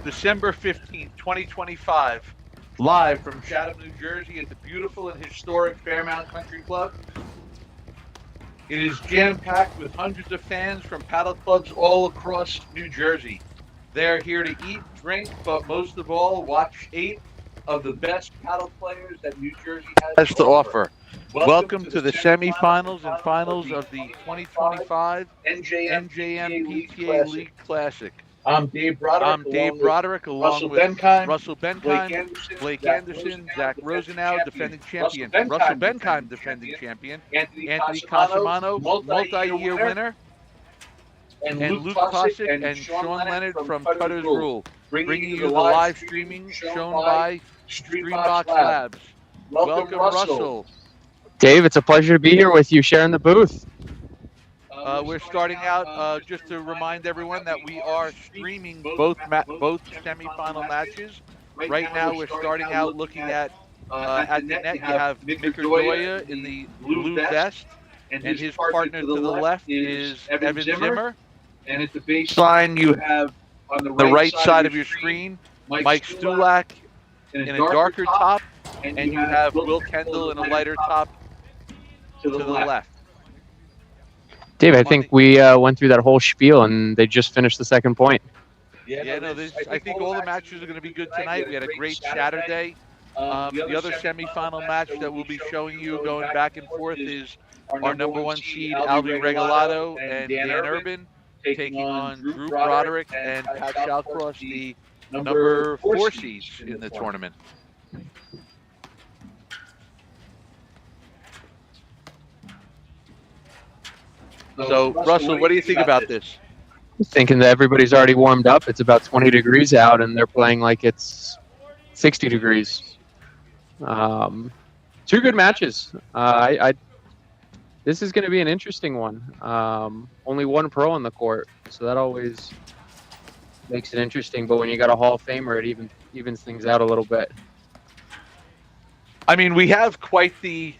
December 15th, 2025, live from Chatham, New Jersey at the beautiful and historic Fairmount Country Club. It is jam-packed with hundreds of fans from paddle clubs all across New Jersey. They're here to eat, drink, but most of all, watch 8 of the best paddle players that New Jersey has to offer. Welcome to the semifinals and finals of the 2025 NJM PTA League Classic. I'm Dave Broderick, along with Russell Benkind, Blake Anderson, Zach Rosenau, defending champion, Russell Benkind, defending champion, Anthony Casamano, multi-year winner, and Luke Cossack and Sean Leonard from Cutter's Rule, bringing you the live streaming shown by Streambox Labs. Welcome, Russell. Dave, it's a pleasure to be here with you, sharing the booth. We're starting out just to remind everyone that we are streaming both semifinal matches. Right now, we're starting out looking at the net. You have Mr. Doya in the blue vest, and his partner to the left is Evan Zimmer. And at the baseline, you have on the right side of your screen Mike Stulak in a darker top, and you have Will Kendall in a lighter top to the left. Dave, I think we went through that whole spiel, and they just finished the second point. I think all the matches are going to be good tonight. We had a great Saturday. The other semifinal match that we'll be showing you going back and forth is our number 1 seed, Alvy Regalado and Dan Urban, taking on Drew Broderick and Pat Shallcross, the number 4 seeds in the tournament. So, Russell, what do you think about this? Thinking that everybody's already warmed up. It's about 20 degrees out, and they're playing like it's 60 degrees. 2 good matches. This is going to be an interesting one. Only 1 pro on the court, so that always makes it interesting. But when you got a Hall of Famer, it evens things out a little bit. I mean, we have quite the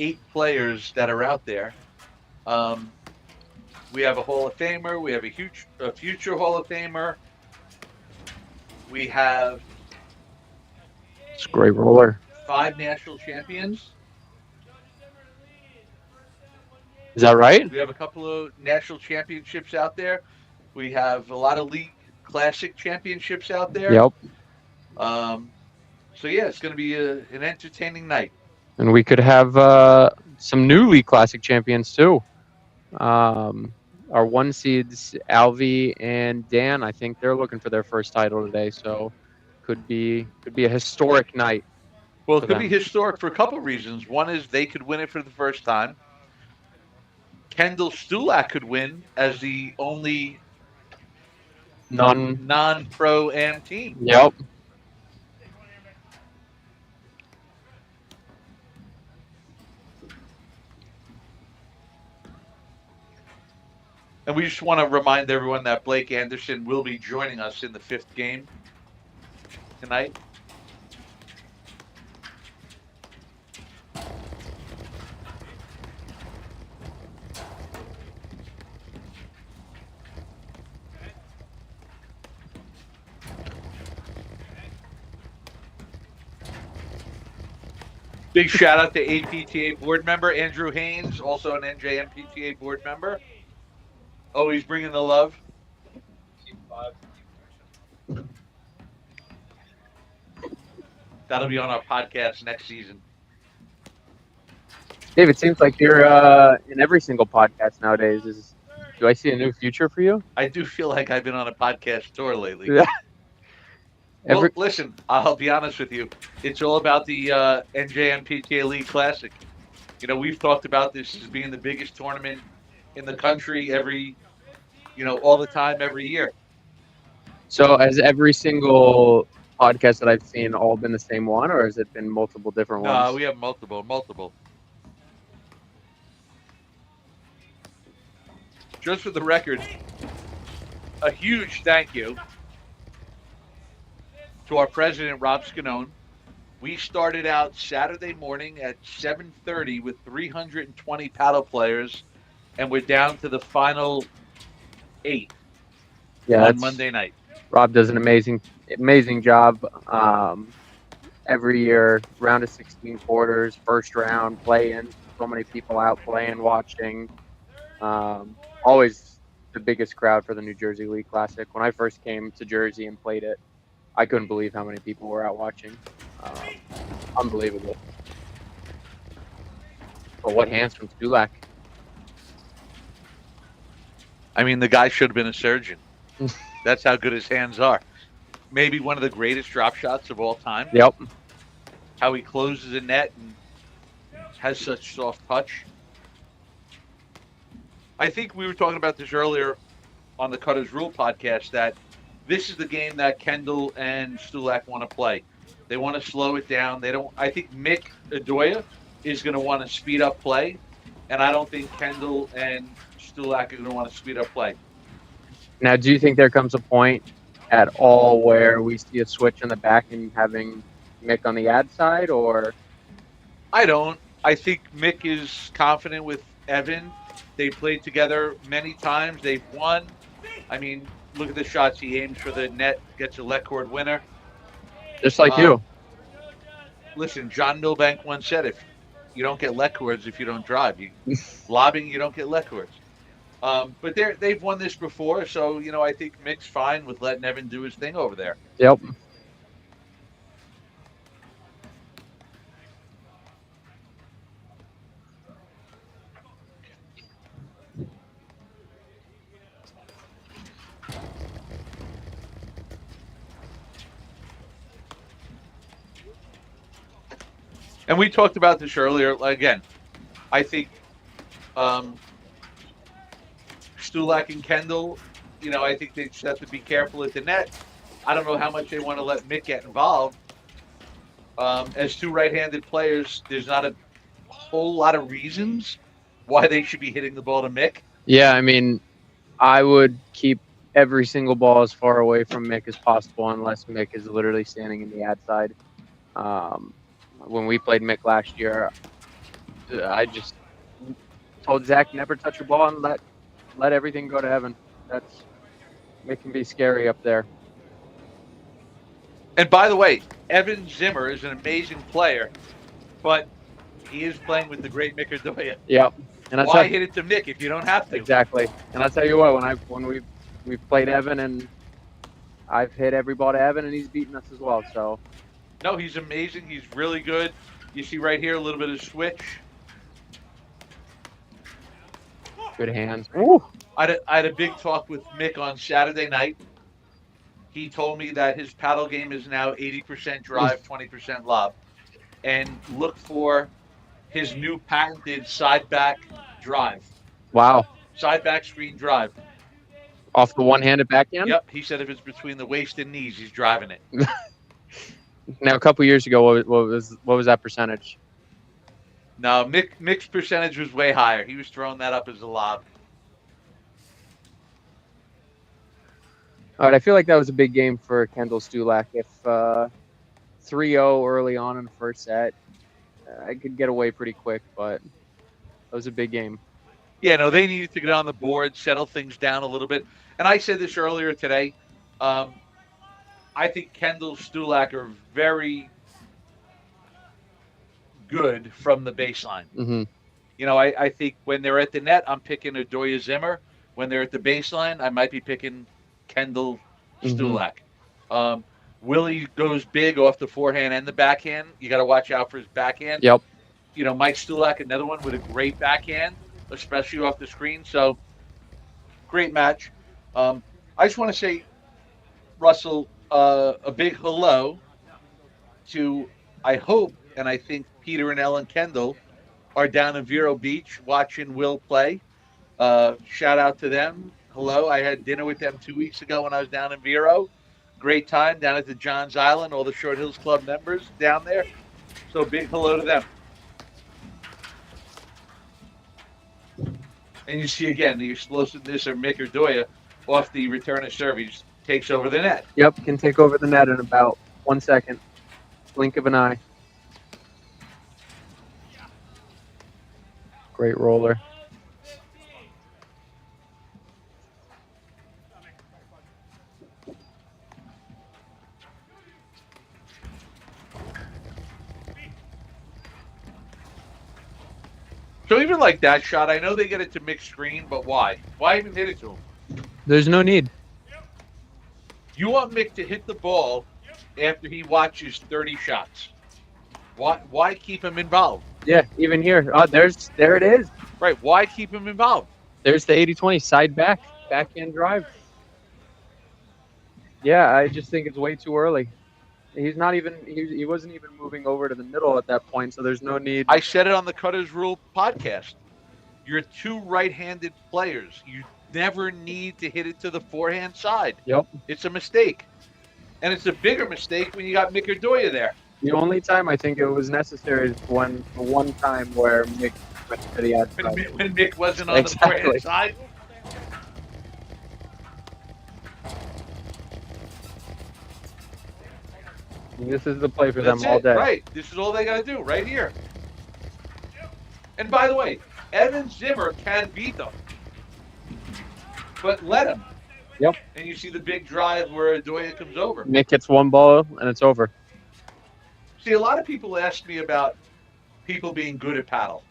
8 players that are out there. We have a Hall of Famer. We have a future Hall of Famer. We have It's a great roller. 5 national champions. Is that right? We have a couple of national championships out there. We have a lot of league classic championships out there. Yep. So yeah, it's going to be an entertaining night. And we could have some new league classic champions too. Our 1 seeds, Alvy and Dan, I think they're looking for their first title today. So could be a historic night. Well, it could be historic for a couple of reasons. One is they could win it for the first time. Kendall Stulak could win as the only non-pro AM team. Yep. And we just want to remind everyone that Blake Anderson will be joining us in the 5th game tonight. Big shout out to APTA board member Andrew Haynes, also an NJM PTA board member. Always bringing the love. That'll be on our podcast next season. Dave, it seems like you're in every single podcast nowadays. Do I see a new future for you? I do feel like I've been on a podcast tour lately. Yeah. Well, listen, I'll be honest with you. It's all about the NJM PTA League Classic. You know, we've talked about this as being the biggest tournament in the country all the time, every year. So has every single podcast that I've seen all been the same one, or has it been multiple different ones? No, we have multiple. Just for the record, a huge thank you to our president, Rob Scanone. We started out Saturday morning at 7:30 with 320 paddle players, and we're down to the final 8. Yeah, on Monday night. Rob does an amazing job. Every year, round of 16 quarters, first round, play-in. So many people out playing, watching. Always the biggest crowd for the New Jersey League Classic. When I first came to Jersey and played it, I couldn't believe how many people were out watching. Unbelievable. But what hands from Stulak? I mean, the guy should have been a surgeon. That's how good his hands are. Maybe one of the greatest drop shots of all time. Yep. How he closes a net and has such soft touch. I think we were talking about this earlier on the Cutter's Rule podcast that this is the game that Kendall and Stulak want to play. They want to slow it down. They don't. I think Mick Doya is going to want to speed up play, and I don't think Kendall and Stulak are going to want to speed up play. Now, do you think there comes a point at all where we see a switch in the back and having Mick on the ad side, or? I don't. I think Mick is confident with Evan. They played together many times. They've won. I mean, look at the shots he aims for the net, gets a let cord winner. Just like you. Listen, John Milbank once said, if you don't get let cords if you don't drive. Lobbing, you don't get let cords. But they've won this before, so, I think Mick's fine with letting Evan do his thing over there. Yep. And we talked about this earlier. Again, I think Stulak and Kendall, I think they just have to be careful at the net. I don't know how much they want to let Mick get involved. As two right-handed players, there's not a whole lot of reasons why they should be hitting the ball to Mick. Yeah, I mean, I would keep every single ball as far away from Mick as possible unless Mick is literally standing in the ad side. When we played Mick last year, I just told Zach never touch a ball and let everything go to Evan. Mick can be scary up there. And by the way, Evan Zimmer is an amazing player, but he is playing with the great Mick Doya. Yep. And why hit it to Mick if you don't have to? Exactly. And I'll tell you what, when we've played Evan, and I've hit every ball to Evan, and he's beaten us as well. So. No, he's amazing. He's really good. You see right here a little bit of switch. Good hands. Ooh. I had a big talk with Mick on Saturday night. He told me that his paddle game is now 80% drive, 20% lob. And look for his new patented side back drive. Wow. Side back screen drive. Off the one-handed backhand? Yep. He said if it's between the waist and knees, he's driving it. Now, a couple years ago, what was that percentage? No, Mick's percentage was way higher. He was throwing that up as a lob. All right, I feel like that was a big game for Kendall Stulak. If 3-0 early on in the first set, I could get away pretty quick, but that was a big game. Yeah, no, they needed to get on the board, settle things down a little bit. And I said this earlier today. I think Kendall Stulak are very good from the baseline. Mm-hmm. I think when they're at the net, I'm picking a Doya Zimmer. When they're at the baseline, I might be picking Kendall Stulak. Mm-hmm. Willie goes big off the forehand and the backhand. You got to watch out for his backhand. Yep. Mike Stulak, another one with a great backhand, especially off the screen. So, great match. I just want to say, Russell, a big hello to, I hope, and I think Peter and Ellen Kendall are down in Vero Beach watching Will play. Shout out to them. Hello. I had dinner with them 2 weeks ago when I was down in Vero. Great time down at the Johns Island, all the Short Hills Club members down there. So big hello to them. And you see again the explosiveness of Mick Doya off the return of serve. He just takes over the net. Yep, can take over the net in about 1 second. Blink of an eye. Great roller. So even like that shot, I know they get it to mixed screen, but why? Why even hit it to him? There's no need. You want Mick to hit the ball after he watches 30 shots. Why keep him involved? Yeah, even here. Oh, there it is. Right. Why keep him involved? There's the 80-20 side backhand drive. Yeah, I just think it's way too early. He's not even he wasn't even moving over to the middle at that point, so there's no need. I said it on the Cutters Rule podcast. You're two right-handed players. You never need to hit it to the forehand side. Yep. It's a mistake. And it's a bigger mistake when you got Mick or Doya there. The only time I think it was necessary is one time where Mick went to the outside. When Mick wasn't on the forehand side. This is the play for them all day. Right. This is all they got to do right here. And by the way, Evan Zimmer can beat them. But let him. Yep. And you see the big drive where Doya comes over. Mick hits one ball and it's over. See, a lot of people ask me about people being good at paddle.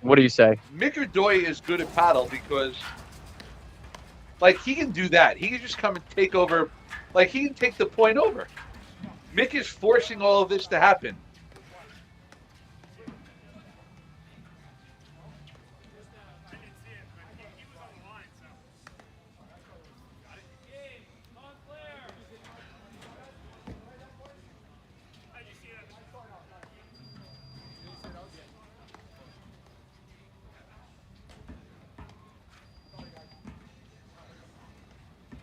What do you say? Mick or Doya is good at paddle because, like, he can do that. He can just come and take over. Like, he can take the point over. Mick is forcing all of this to happen.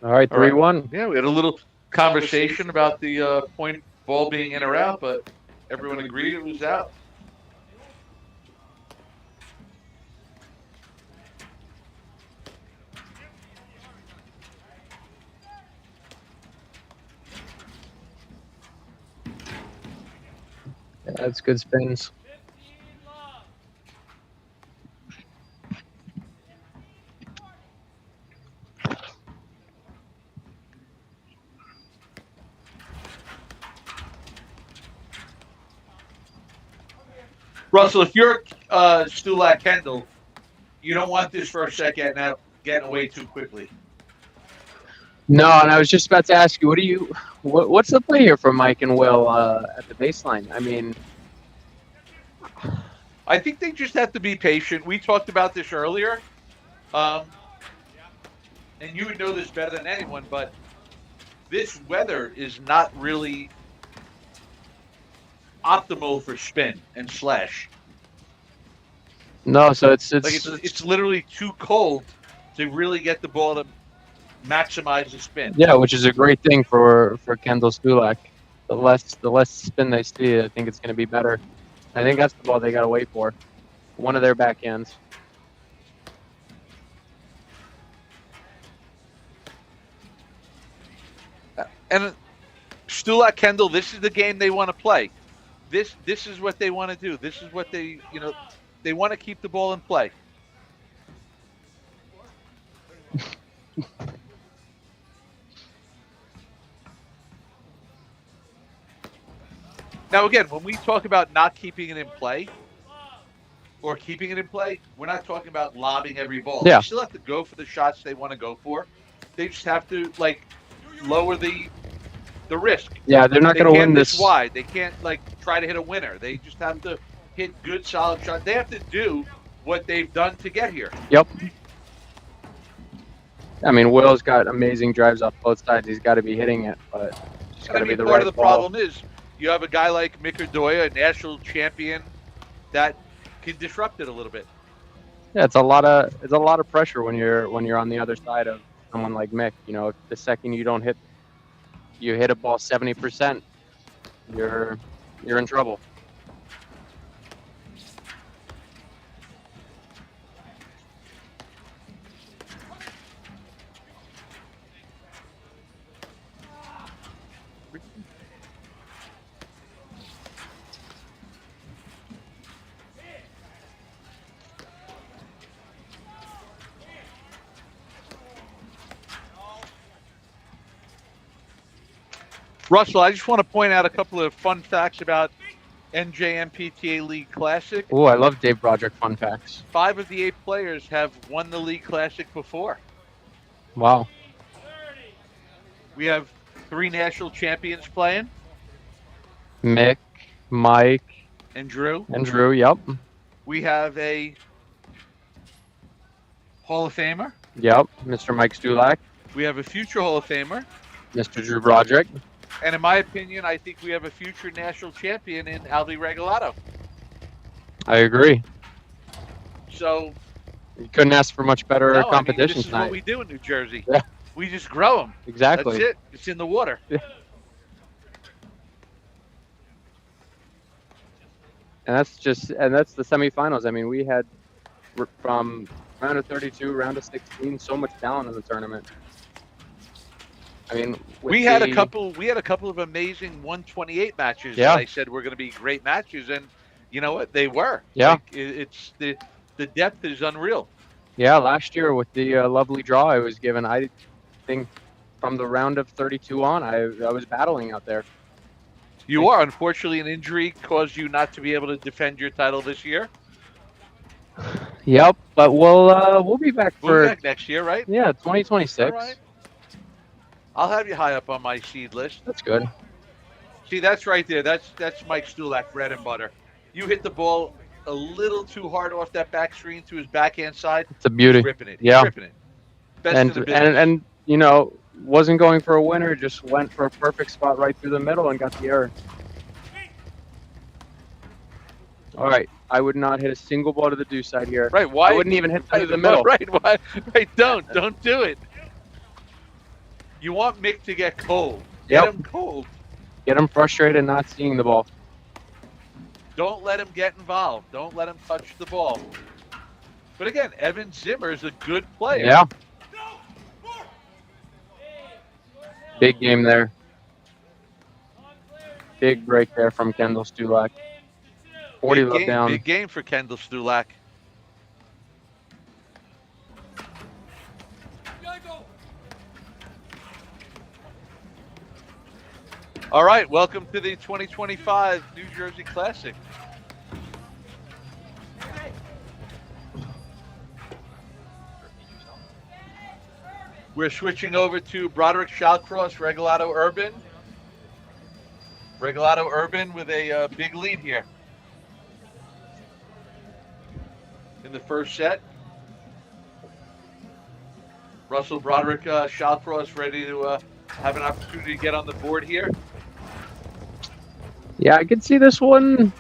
All right, 3-1. Yeah, we had a little conversation about the point ball being in or out, but everyone agreed it was out. Yeah, that's good spins. Russell, if you're Stulak Kendall, you don't want this first set getting away too quickly. No, and I was just about to ask you, what's the play here for Mike and Will at the baseline? I mean, I think they just have to be patient. We talked about this earlier, and you would know this better than anyone, but this weather is not really optimal for spin and slash. no, so it's literally too cold to really get the ball to maximize the spin. Yeah, which is a great thing for Kendall Stulak. The less spin they see, I think it's going to be better. I think that's the ball they got to wait for. One of their backhands. And Stulak Kendall, this is the game they want to play. This is what they want to do. This is what they want to keep the ball in play. Now, again, when we talk about not keeping it in play or keeping it in play, we're not talking about lobbing every ball. Yeah. They still have to go for the shots they want to go for. They just have to, lower the risk. Yeah, they're not going to win this wide. They can't, try to hit a winner. They just have to hit good, solid shots. They have to do what they've done to get here. Yep. I mean, Will's got amazing drives off both sides. He's got to be hitting it, but it's got to be the right part of the ball. problem is you have a guy like Mick or Doya, a national champion, that can disrupt it a little bit. Yeah, it's a lot of pressure when you're on the other side of someone like Mick. You know, if the second you hit a ball 70%, you're in trouble. Russell, I just want to point out a couple of fun facts about NJMPTA League Classic. Oh, I love Dave Broderick fun facts. 5 of the 8 players have won the League Classic before. Wow. We have 3 national champions playing. Mick, Mike, and Drew. Yep. We have a Hall of Famer. Yep. Mr. Mike Stulak. We have a future Hall of Famer. Mr. Drew Broderick. And in my opinion, I think we have a future national champion in Alvy Regalado. I agree. So you couldn't ask for much better competition this is tonight. what we do in New Jersey. Yeah. We just grow them. Exactly. That's it. It's in the water. Yeah. And that's the semifinals. I mean, we had from round of 32, round of 16, so much talent in the tournament. I mean, we had a couple of amazing 128 matches that I said were going to be great matches, and you know what? They were. Yeah. Like, it's the depth is unreal. Yeah, last year with the lovely draw I was given, I think from the round of 32 on, I was battling out there. You are. Unfortunately, an injury caused you not to be able to defend your title this year. Yep, but we'll be back next year, right? Yeah, 2026. All right. I'll have you high up on my seed list. That's good. See, that's right there. That's Mike Stulak, bread and butter. You hit the ball a little too hard off that back screen to his backhand side. It's a beauty. He's ripping it. Yeah. He's ripping it. Best in the business. And you know, wasn't going for a winner, just went for a perfect spot right through the middle and got the error. All right, I would not hit a single ball to the deuce side here. Right? Why? I wouldn't even hit through the middle. Right? Why? Right? Don't do it. You want Mick to get cold. Get him cold. Get him frustrated and not seeing the ball. Don't let him get involved. Don't let him touch the ball. But again, Evan Zimmer is a good player. Yeah. Big game there. Big break there from Kendall Stulak. 40 love down. Big game for Kendall Stulak. All right, welcome to the 2025 New Jersey Classic. We're switching over to Broderick Shallcross, Regalado Urban. Regalado Urban with a big lead here in the first set. Russell Broderick Shallcross ready to have an opportunity to get on the board here. Yeah, I could see this one.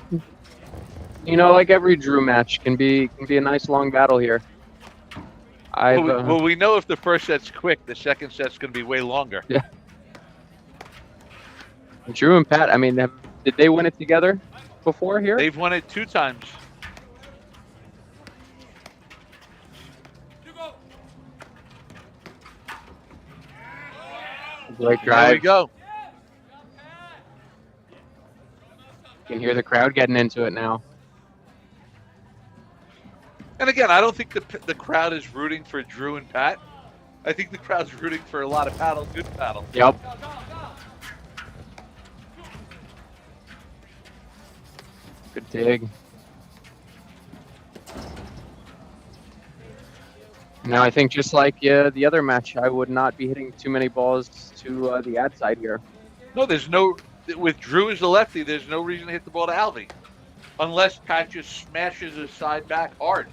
You know, like every Drew match, can be a nice long battle here. Well, we know if the first set's quick, the second set's going to be way longer. Yeah. Drew and Pat, I mean, did they win it together before here? They've won it 2 times. Great drive. There we go. You can hear the crowd getting into it now. And again, I don't think the crowd is rooting for Drew and Pat. I think the crowd's rooting for a lot of paddle, good paddle. Yep. Good dig. Now I think just like the other match, I would not be hitting too many balls to the ad side here. No, there's no. With Drew as the lefty, there's no reason to hit the ball to Alvy, unless Pat just smashes his side back hard.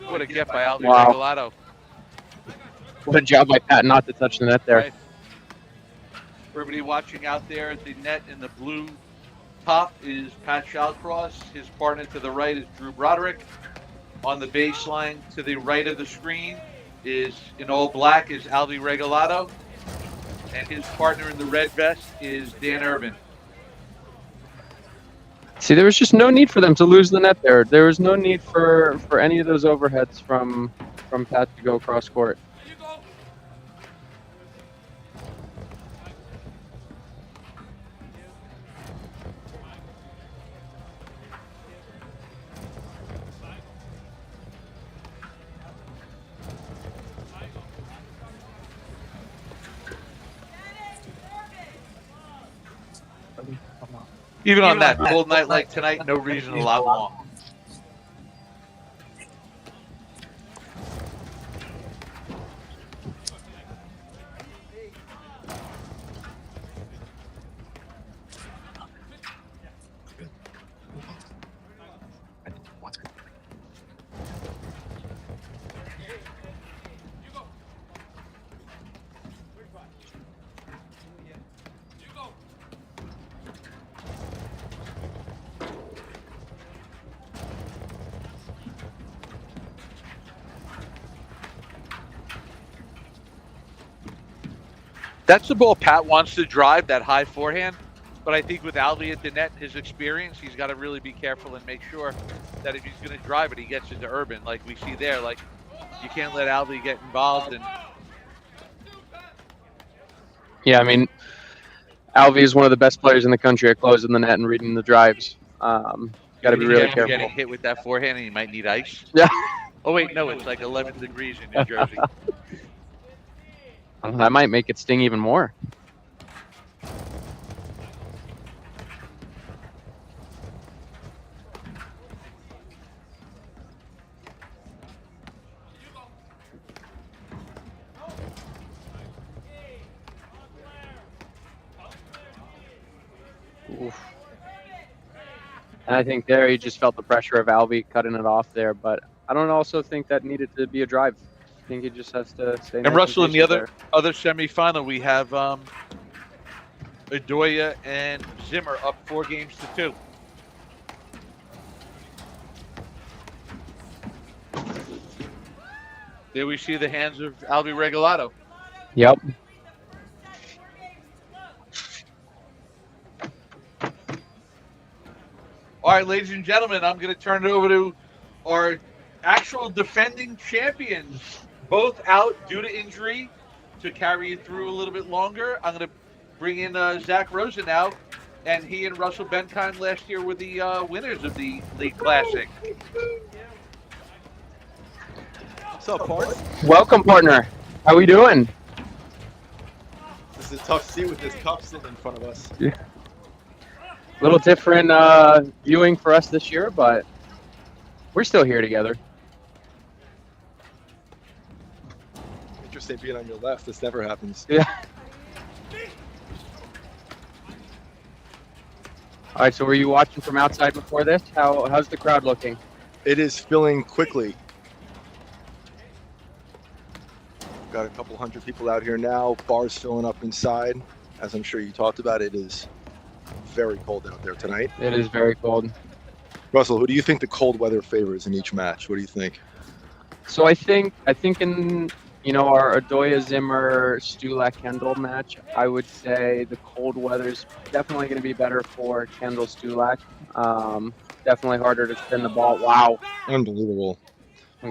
What a get by Alvy Regalado. What a job by Pat not to touch the net there. Right. For everybody watching out there, the net in the blue top is Pat Shallcross. His partner to the right is Drew Broderick. On the baseline to the right of the screen is, in all black, is Alvy Regalado. And his partner in the red vest is Dan Urban. See, there was just no need for them to lose the net there. There was no need for any of those overheads from Pat to go across court. Even on that cold night like tonight, no reason to log long. That's the ball Pat wants to drive, that high forehand. But I think with Alvey at the net and his experience, he's got to really be careful and make sure that if he's going to drive it, he gets it to Urban, like we see there. Like, you can't let Alvey get involved. And Yeah, I mean, Alvey is one of the best players in the country at closing the net and reading the drives. Got to be really careful. Getting hit with that forehand, and you might need ice. Yeah. Oh wait, no, it's like 11 degrees in New Jersey. That might make it sting even more. Oof. And I think there he just felt the pressure of Alvey cutting it off there, but I don't also think that needed to be a drive. I think he just has to stay. And Russell, in the other semifinal, we have Doya and Zimmer up 4-2. There we see the hands of Alvey Regalado. Yep. All right, ladies and gentlemen, I'm going to turn it over to our actual defending champions, both out due to injury to carry it through a little bit longer. I'm going to bring in Zach Rosen now, and he and Russell Benkind last year were the winners of the League Classic. What's up, partner? Welcome, partner. How we doing? This is a tough seat with this cup sitting in front of us. Yeah. A little different viewing for us this year, but we're still here together. Interesting being on your left. This never happens. Yeah. All right, so were you watching from outside before this? How's the crowd looking? It is filling quickly. Got a couple hundred people out here now. Bars filling up inside. As I'm sure you talked about, it is very cold out there tonight. It is very cold. Russell, who do you think the cold weather favors in each match? What do you think? So I think in our Doya Zimmer Stulak Kendall match, I would say the cold weather's definitely going to be better for Kendall Stulak. Definitely harder to spin the ball. Wow. Unbelievable.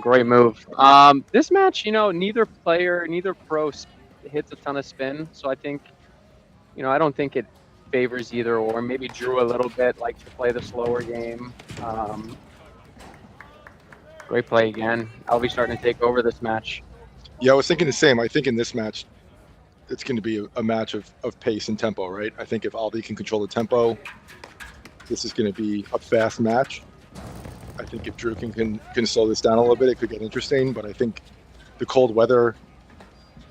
Great move. This match, neither pro hits a ton of spin. So I think, I don't think it favors either or. Maybe Drew a little bit, like to play the slower game. Great play again. Alvey starting to take over this match. Yeah, I was thinking the same. I think in this match, it's going to be a match of pace and tempo, right? I think if Alvey can control the tempo, this is going to be a fast match. I think if Drew can slow this down a little bit, it could get interesting. But I think the cold weather,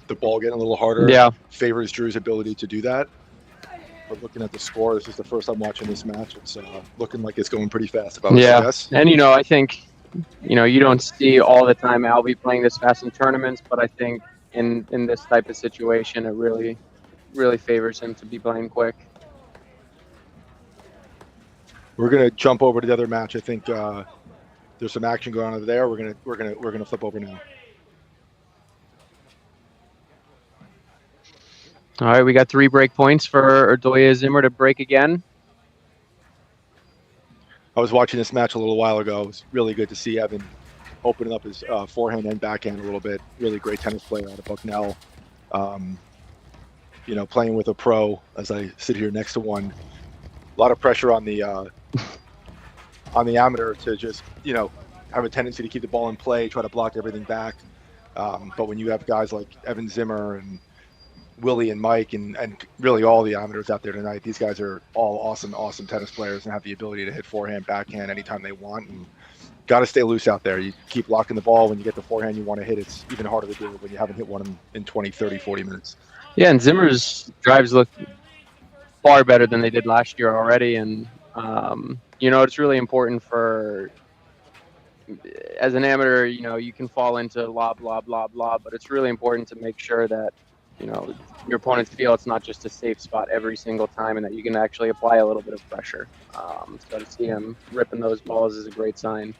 the ball getting a little harder, favors Drew's ability to do that. But looking at the score, this is the first time watching this match. It's looking like it's going pretty fast. If I was to guess. And I think you don't see all the time Alvey playing this fast in tournaments, but I think in this type of situation, it really favors him to be playing quick. We're gonna jump over to the other match. I think there's some action going on there. We're gonna flip over now. All right, we got 3 break points for Doya Zimmer to break again. I was watching this match a little while ago. It was really good to see Evan opening up his forehand and backhand a little bit. Really great tennis player out of Bucknell. Playing with a pro as I sit here next to one. A lot of pressure on the amateur to just have a tendency to keep the ball in play, try to block everything back. But when you have guys like Evan Zimmer and Willie and Mike and really all the amateurs out there tonight, these guys are all awesome tennis players and have the ability to hit forehand, backhand anytime they want. And got to stay loose out there. You keep locking the ball. When you get the forehand you want to hit, it's even harder to do it when you haven't hit one in 20, 30, 40 minutes. Yeah, and Zimmer's drives look far better than they did last year already. And, it's really important as an amateur, you can fall into lob, but it's really important to make sure that, your opponents feel it's not just a safe spot every single time and that you can actually apply a little bit of pressure. So to see him ripping those balls is a great sign.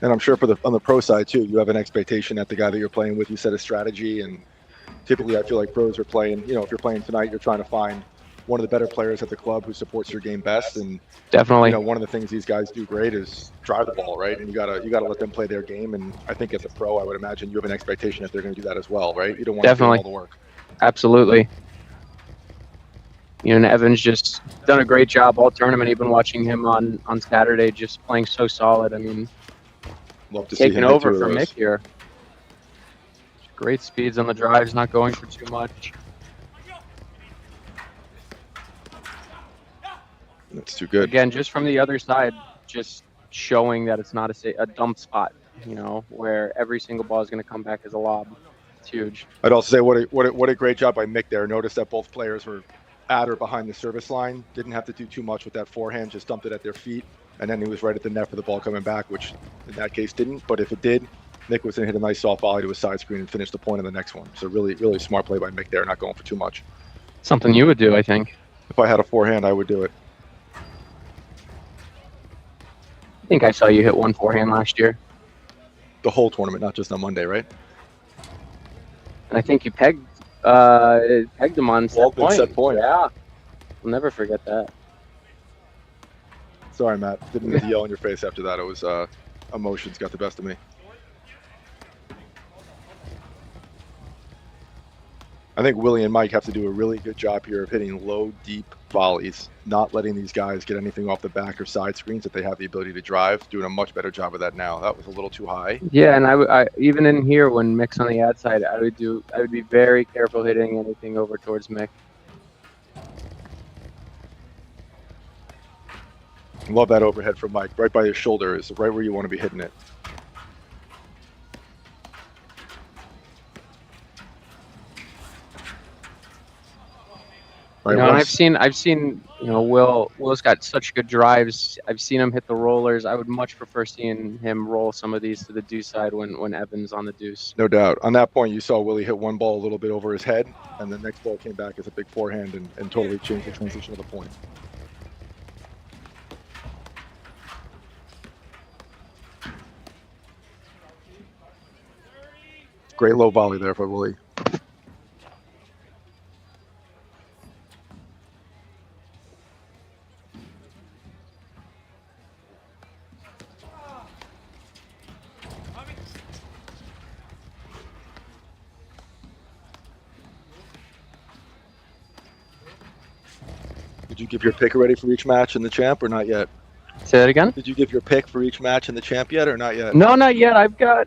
And I'm sure on the pro side too, you have an expectation that the guy that you're playing with, you set a strategy. And typically I feel like pros are playing, if you're playing tonight, you're trying to find one of the better players at the club who supports your game best. And definitely, one of the things these guys do great is drive the ball, right? And you gotta let them play their game. And I think as a pro, I would imagine you have an expectation that they're going to do that as well, right? You don't want to do all the work. Absolutely. And Evan's just done a great job all tournament. Even watching him on Saturday, just playing so solid. I mean, love to see taking him over for Mick here. Great speeds on the drives, not going for too much. That's too good. Again, just from the other side, just showing that it's not a dump spot, where every single ball is going to come back as a lob. It's huge. I'd also say what a great job by Mick there. Notice that both players were at or behind the service line. Didn't have to do too much with that forehand, just dumped it at their feet. And then he was right at the net for the ball coming back, which in that case didn't. But if it did, Mick was going to hit a nice soft volley to a side screen and finish the point on the next one. So really, really smart play by Mick there, not going for too much. Something you would do, I think. If I had a forehand, I would do it. I think I saw you hit one forehand last year. The whole tournament, not just on Monday, right? And I think you pegged him on set point. Yeah. I'll never forget that. Sorry, Matt. Didn't mean to yell in your face after that. It was emotions got the best of me. I think Willie and Mike have to do a really good job here of hitting low, deep volleys, not letting these guys get anything off the back or side screens that they have the ability to drive. Doing a much better job of that now. That was a little too high. Yeah, and I even in here when Mick's on the ad side, I would be very careful hitting anything over towards Mick. Love that overhead from Mike. Right by his shoulder is right where you want to be hitting it. Right, and I've seen, Will's got such good drives. I've seen him hit the rollers. I would much prefer seeing him roll some of these to the deuce side when Evan's on the deuce. No doubt. On that point, you saw Willie hit one ball a little bit over his head, and the next ball came back as a big forehand and totally changed the transition of the point. Great low volley there for Willie. Did you give your pick already for each match in the champ or not yet? Say that again? Did you give your pick for each match in the champ yet or not yet? No, not yet. I've got,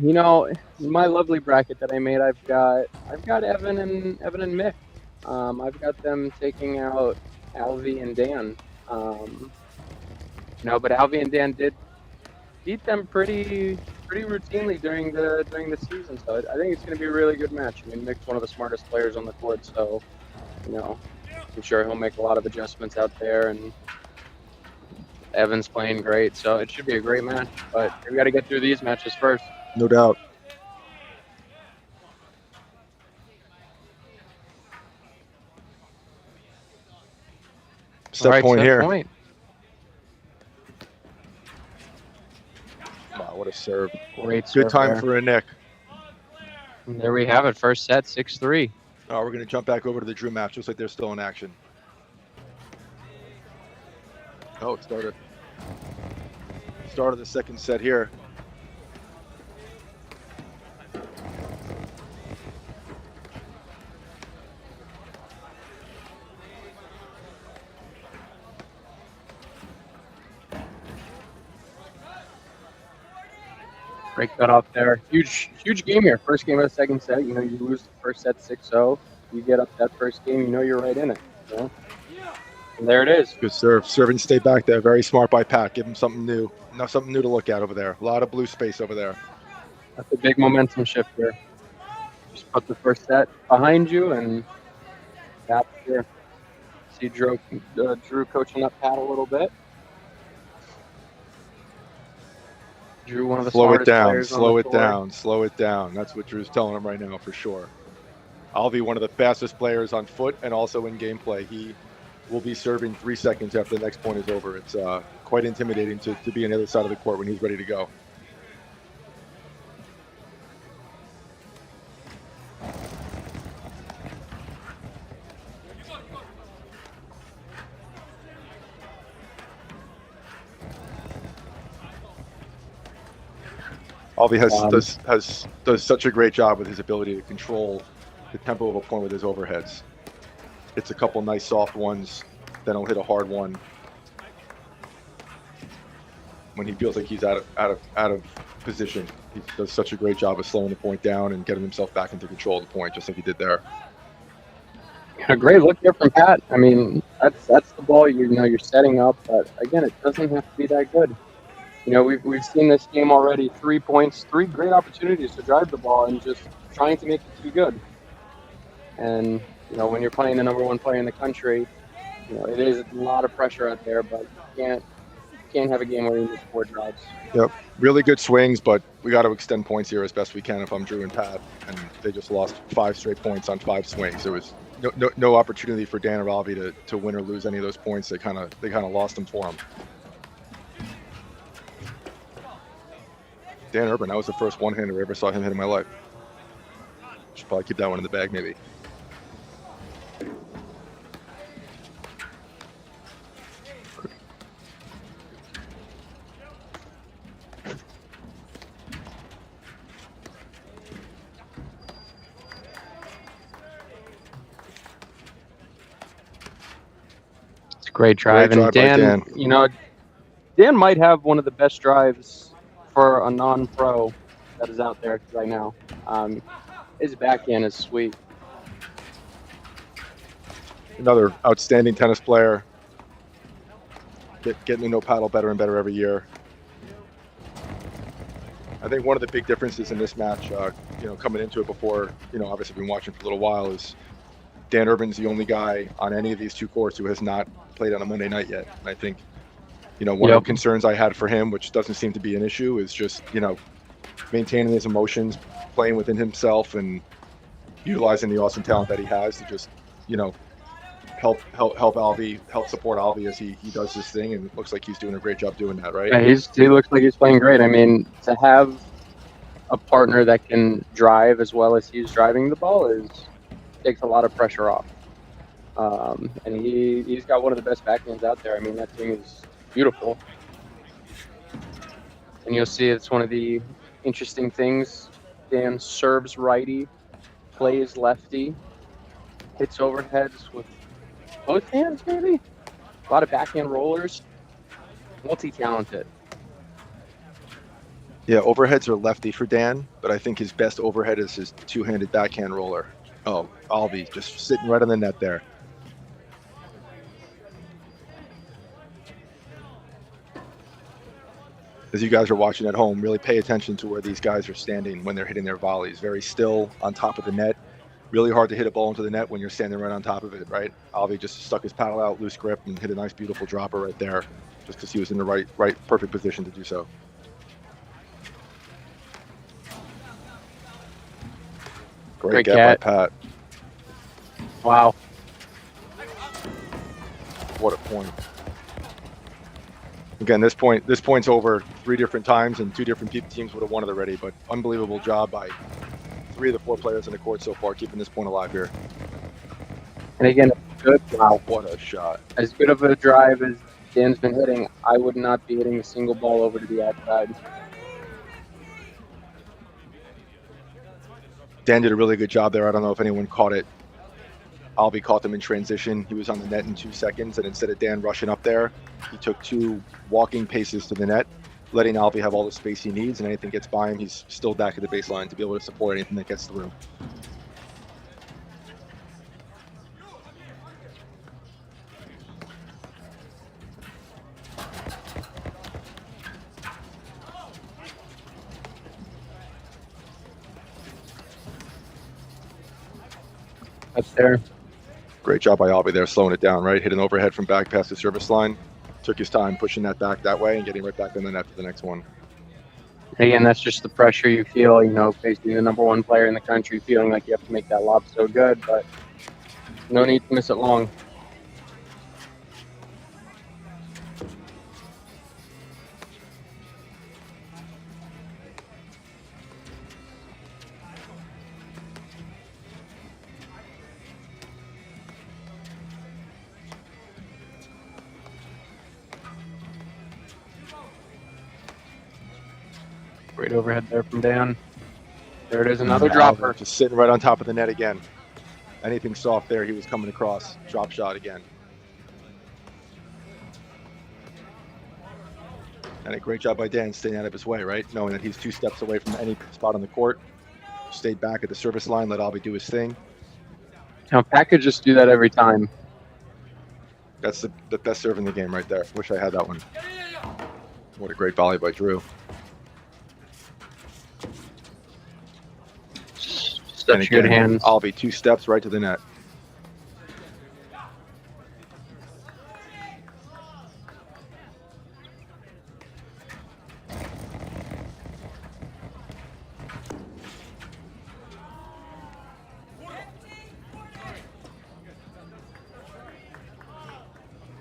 my lovely bracket that I made, I've got Evan and Mick. I've got them taking out Alvy and Dan. But Alvy and Dan did beat them pretty routinely during the season. So I think it's going to be a really good match. I mean, Mick's one of the smartest players on the court, so I'm sure he'll make a lot of adjustments out there, and Evan's playing great, so it should be a great match. But we got to get through these matches first. No doubt. Set point here. Point. Wow, what a serve. Great serve. Good time for a Nick. And there we have it. First set, 6-3. Oh, we're going to jump back over to the Drew match. Looks like they're still in action. Oh, it started. Start of the second set here. Great cutoff there. Huge game here. First game of the second set. You know, you lose the first set 6-0. You get up that first game, you know you're right in it. You know? And there it is. Good serve. Serving stay back there. Very smart by Pat. Give him something new. No, something new to look at over there. A lot of blue space over there. That's a big momentum shift here. Just put the first set behind you and tap here. See Drew coaching up Pat a little bit. Drew, one of the Slow it smartest down. players on Slow the it tour. down. Slow it down. That's what Drew's telling him right now for sure. I'll be one of the fastest players on foot and also in gameplay. He will be serving 3 seconds after the next point is over. It's quite intimidating to be on the other side of the court when he's ready to go. Alvi does such a great job with his ability to control the tempo of a point with his overheads. It's a couple nice soft ones, then he'll hit a hard one when he feels like he's out of position. He does such a great job of slowing the point down and getting himself back into control of the point, just like he did there. A great look here from Pat. I mean, that's the ball you're setting up, but again, it doesn't have to be that good. You know, we've seen this game already. 3 points, 3 great opportunities to drive the ball, and just trying to make it too good. And you know, when you're playing the number 1 player in the country, you know it is a lot of pressure out there. But you can't have a game where you miss 4 drives. Yep, really good swings, but we got to extend points here as best we can. If I'm Drew and Pat, and they just lost 5 straight points on 5 swings, there was no opportunity for Dan or Alvi to win or lose any of those points. They kind of lost them for him. Dan Urban, that was the first one-hander I ever saw him hit in my life. Should probably keep that one in the bag, maybe. It's a great drive, Great and drive by Dan, Dan. you know, Dan might have one of the best drives for a non-pro that is out there right now. His backhand is sweet. Another outstanding tennis player. Getting to know paddle better and better every year. I think one of the big differences in this match, coming into it before, obviously been watching for a little while, is Dan Urban's the only guy on any of these 2 courts who has not played on a Monday night yet. And I think, one of the concerns I had for him, which doesn't seem to be an issue, is just, maintaining his emotions, playing within himself, and utilizing the awesome talent that he has to just, help Alvi, help support Alvi as he does this thing, and it looks like he's doing a great job doing that, right? Yeah, he looks like he's playing great. I mean, to have a partner that can drive as well as he's driving the ball takes a lot of pressure off. And he's got one of the best backhands out there. I mean, that thing is beautiful. And you'll see it's one of the interesting things. Dan serves righty, plays lefty, hits overheads with both hands, maybe? A lot of backhand rollers. Multi-talented. Yeah, overheads are lefty for Dan, but I think his best overhead is his 2-handed backhand roller. Oh, Alvi just sitting right on the net there. As you guys are watching at home, really pay attention to where these guys are standing when they're hitting their volleys. Very still on top of the net. Really hard to hit a ball into the net when you're standing right on top of it, right? Alvi just stuck his paddle out, loose grip, and hit a nice, beautiful dropper right there, just because he was in the right, perfect position to do so. Great get by Pat. Wow. What a point. Again, this point's over 3 different times, and 2 different teams would have won it already, but unbelievable job by 3 of the 4 players on the court so far, keeping this point alive here. And again, good. Wow. What a shot. As good of a drive as Dan's been hitting, I would not be hitting a single ball over to the outside. Dan did a really good job there. I don't know if anyone caught it. Alvi caught them in transition. He was on the net in 2 seconds, and instead of Dan rushing up there, he took 2 walking paces to the net letting Alvey have all the space he needs, and anything gets by him, he's still back at the baseline to be able to support anything that gets through. That's there. Great job by Alvey there, slowing it down, right? Hit an overhead from back past the service line. Took his time pushing that back that way and getting right back in the net for the next one. Again, that's just the pressure you feel, facing the number one player in the country, feeling like you have to make that lob so good, but no need to miss it long. Great overhead there from Dan. There it is, another dropper. Just sitting right on top of the net again. Anything soft there, he was coming across. Drop shot again. And a great job by Dan staying out of his way, right? Knowing that he's 2 steps away from any spot on the court. Stayed back at the service line, let Alvey do his thing. Now, Pat could just do that every time. That's the best serve in the game right there. Wish I had that one. What a great volley by Drew. Such good hands. Alvey 2 steps right to the net.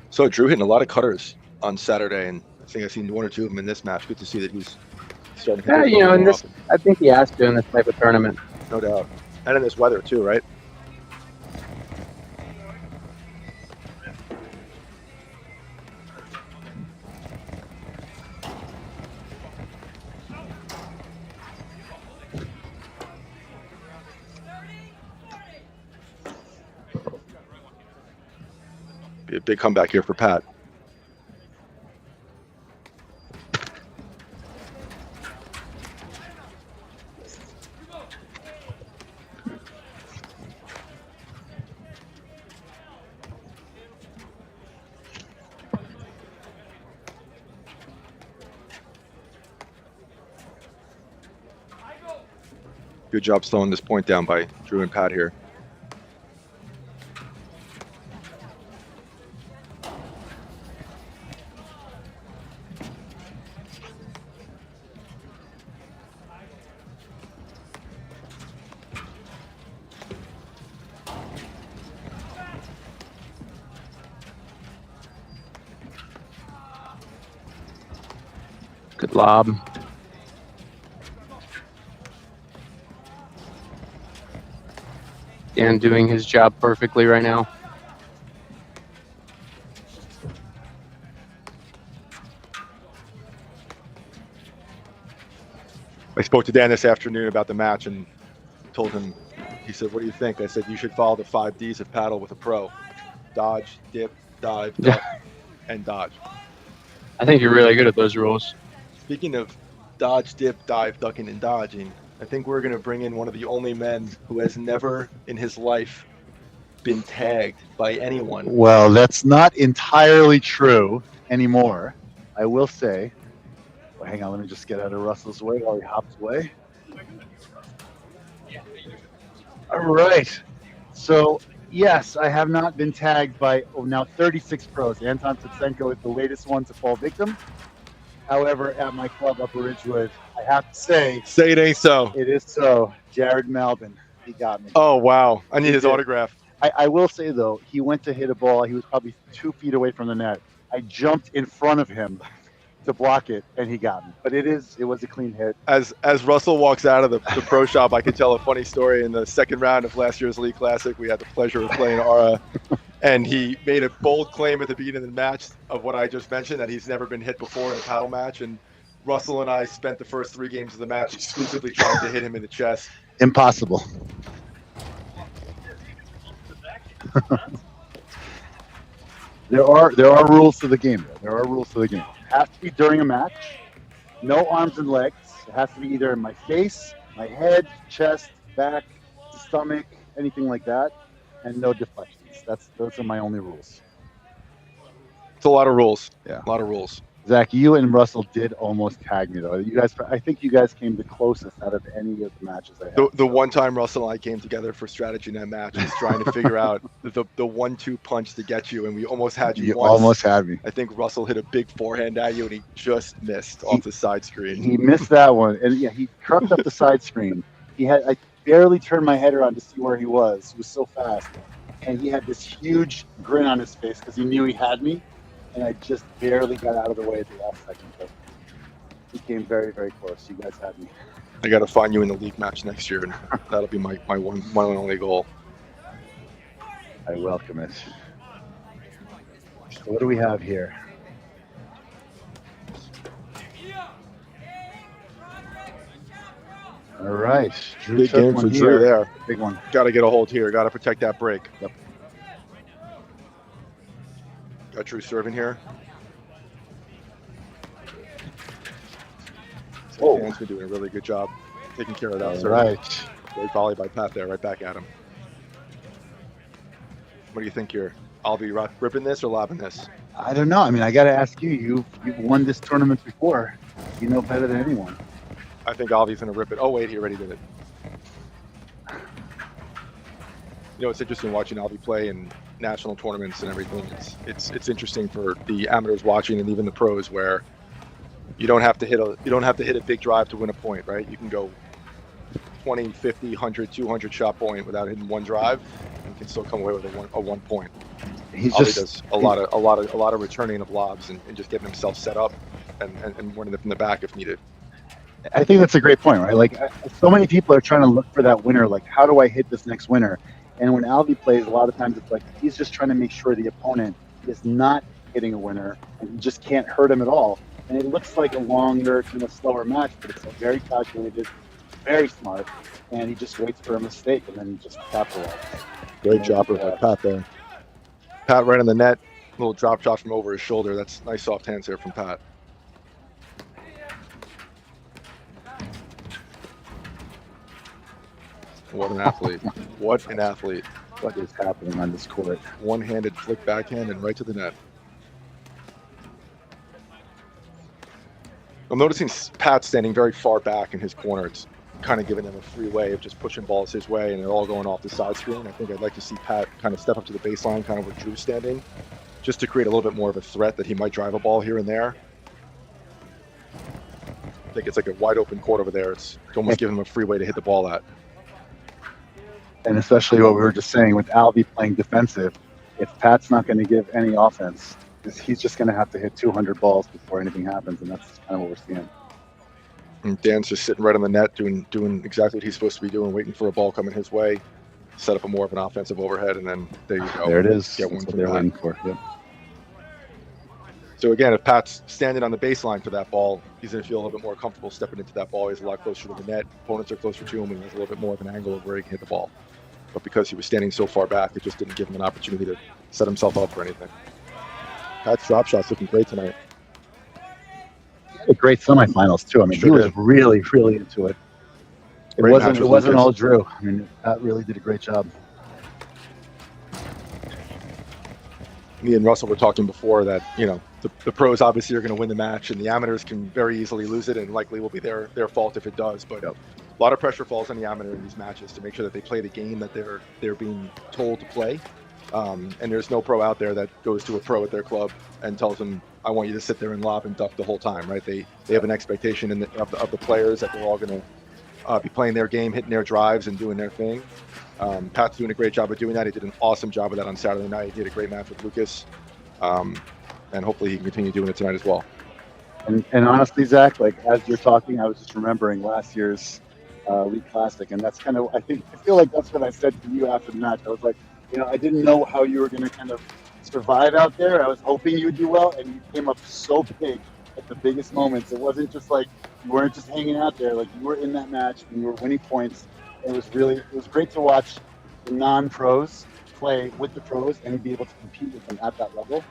So Drew hitting a lot of cutters on Saturday, and I think I've seen 1 or 2 of them in this match. Good to see that he's starting to hit in this, I think he has to in this type of tournament. No doubt. And in this weather too, right? Be a big comeback here for Pat. Good job slowing this point down by Drew and Pat here. Good lob. Dan doing his job perfectly right now. I spoke to Dan this afternoon about the match and told him, he said, what do you think? I said, you should follow the 5 Ds of paddle with a pro. Dodge, dip, dive, duck, and dodge. I think you're really good at those rules. Speaking of dodge, dip, dive, ducking, and dodging, I think we're going to bring in one of the only men who has never in his life been tagged by anyone. Well, that's not entirely true anymore. I will say. Well, hang on, let me just get out of Russell's way while he hops away. All right. So, yes, I have not been tagged by now 36 pros. Anton Tsitsenko is the latest one to fall victim. However, at my club, Upper Ridgewood, I have to say it ain't so. it is so. Jared Malbin, he got me. Oh, wow. I need his autograph. I will say, though, he went to hit a ball. He was probably 2 feet away from the net. I jumped in front of him to block it, and he got me. But it was a clean hit. As Russell walks out of the pro shop, I could tell a funny story. In the second round of last year's League Classic, we had the pleasure of playing Ara, and he made a bold claim at the beginning of the match of what I just mentioned, that he's never been hit before in a paddle match. And Russell and I spent the first 3 games of the match exclusively trying to hit him in the chest. Impossible. There are rules to the game. There are rules to the game. It has to be during a match. No arms and legs. It has to be either in my face, my head, chest, back, stomach, anything like that, and no deflections. Those are my only rules. It's a lot of rules. Yeah. A lot of rules. Zach, you and Russell did almost tag me though. I think you guys came the closest out of any of the matches I had. The one time Russell and I came together for strategy in that match was trying to figure out the 1-2 punch to get you, and we almost had you. You once. almost had me. I think Russell hit a big forehand at you, and he just missed off the side screen. He missed that one, and yeah, he trucked up the side screen. I barely turned my head around to see where he was. He was so fast, and he had this huge grin on his face because he knew he had me, and I just barely got out of the way at the last second. But he came very, very close. You guys had me. I got to find you in the league match next year, and that'll be my one and only goal. I welcome it. So what do we have here? All right. Drew Big took game one for Drew here. there. Big one. Got to get a hold here. Got to protect that break. Yep. Got Drew serving here. Oh. Dan's been doing a really good job taking care of that. All serve. right. Great volley by Pat there, right back at him. What do you think here? I'll be ripping this or lobbing this? I don't know. I mean, I got to ask you. You've won this tournament before. You know better than anyone. I think Alvy's going to rip it. Oh, wait, he already did it. You know, it's interesting watching Alvy play in national tournaments and everything. It's interesting for the amateurs watching and even the pros where you don't have to hit a big drive to win a point, right? You can go 20, 50, 100, 200 shot point without hitting one drive and can still come away with a 1 point. He's Alvy just does a lot of returning of lobs and just getting himself set up and winning it from the back if needed. I think that's a great point, right? Like, so many people are trying to look for that winner. Like, how do I hit this next winner? And when Alvy plays, a lot of times it's like he's just trying to make sure the opponent is not hitting a winner, and you just can't hurt him at all. And it looks like a longer, slower match, but it's very calculated, very smart, and he just waits for a mistake and then just capitalizes. Great job by Pat there. Pat right on the net, little drop shot from over his shoulder. That's nice soft hands there from Pat. What an athlete. What an athlete. What is happening on this court? One-handed flick backhand and right to the net. I'm noticing Pat standing very far back in his corner. It's kind of giving him a free way of just pushing balls his way, and they're all going off the side screen. I think I'd like to see Pat kind of step up to the baseline, kind of where Drew's standing, just to create a little bit more of a threat that he might drive a ball here and there. I think it's like a wide open court over there. It's almost giving him a free way to hit the ball at. And especially what we were just saying with Alvy playing defensive, if Pat's not going to give any offense, he's just going to have to hit 200 balls before anything happens, and that's kind of what we're seeing. And Dan's just sitting right on the net, doing exactly what he's supposed to be doing, waiting for a ball coming his way, set up a more of an offensive overhead, and then there you go. There it is. Get one That's what from they're Pat. waiting for. Yep. So again, if Pat's standing on the baseline for that ball, he's going to feel a little bit more comfortable stepping into that ball. He's a lot closer to the net. Opponents are closer to him, and he has a little bit more of an angle of where he can hit the ball. But because he was standing so far back, it just didn't give him an opportunity to set himself up for anything. Pat's drop shot's looking great tonight. A great semifinals too. I mean, Sure he was did. really, really into it. It Great wasn't. match It with wasn't Lucas. all Drew. I mean, Pat really did a great job. Me and Russell were talking before that, you know, the pros obviously are going to win the match, and the amateurs can very easily lose it, and likely will be their fault if it does. But Yep. a lot of pressure falls on the amateur in these matches to make sure that they play the game that they're being told to play. And there's no pro out there that goes to a pro at their club and tells them, "I want you to sit there and lob and duck the whole time." Right? They have an expectation of the players that they're all going to be playing their game, hitting their drives, and doing their thing. Pat's doing a great job of doing that. He did an awesome job of that on Saturday night. He had a great match with Lucas. And hopefully he can continue doing it tonight as well. And honestly, Zach, like as you're talking, I was just remembering last year's League Classic, and that's kind of I feel like that's what I said to you after the match. I was like, I didn't know how you were going to kind of survive out there. I was hoping you'd do well, and you came up so big at the biggest moments. It wasn't just like you weren't just hanging out there; like you were in that match and you were winning points. It was great to watch the non-pros play with the pros and be able to compete with them at that level.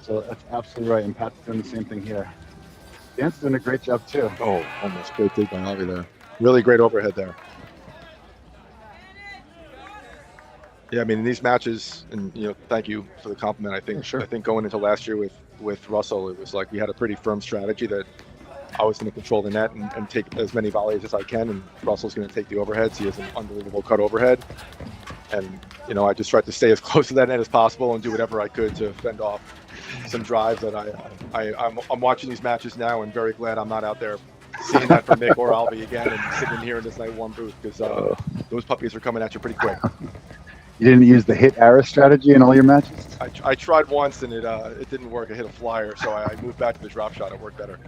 So that's absolutely right, and Pat's doing the same thing here. Dan's doing a great job too. Oh, almost great dig by Avi there. Really great overhead there. Yeah, I mean, in these matches, and thank you for the compliment. I think Yeah, sure. I think going into last year with Russell, it was like we had a pretty firm strategy that I was going to control the net and take as many volleys as I can, and Russell's going to take the overheads. He has an unbelievable cut overhead, and I just tried to stay as close to that net as possible and do whatever I could to fend off some drives that I'm watching these matches now, and very glad I'm not out there seeing that from Mick or Alvi again and sitting here in this night one booth, because those puppies are coming at you pretty quick. You didn't use the hit arrow strategy in all your matches? I tried once and it didn't work. I hit a flyer, so I moved back to the drop shot. It worked better.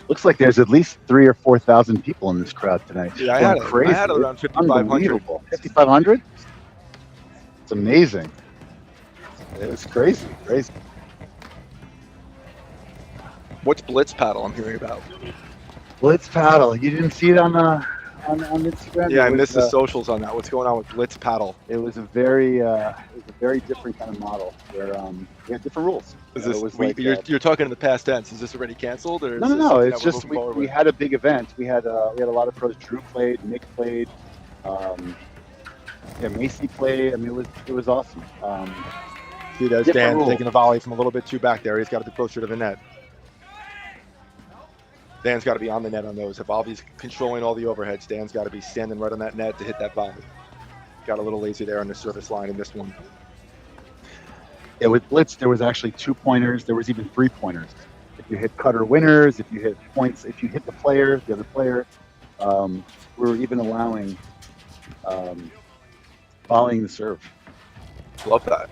Looks like there's at least 3,000 or 4,000 people in this crowd tonight. Yeah, I had around 5,500. 5,500? It's amazing. It's crazy. What's blitz paddle I'm hearing about? Blitz paddle. You didn't see it on Instagram? Yeah, I missed the socials on that. What's going on with blitz paddle? It was a very different kind of model where we had different rules. Is this, it was like, you're talking in the past tense? Is this already canceled, or is no? this It's just we had a big event. We had a lot of pros. Drew played, Nick played, Macy played. I mean, it was awesome. See, there's Dan taking a volley from a little bit too back there. He's got to be closer to the net. Dan's got to be on the net on those. If Alvi's controlling all the overheads, Dan's got to be standing right on that net to hit that volley. Got a little lazy there on the service line in this one. Yeah, with blitz, there was actually 2-pointers. There was even 3-pointers. If you hit cutter winners, if you hit points, if you hit the other player, we were even allowing volleying the serve. Love that.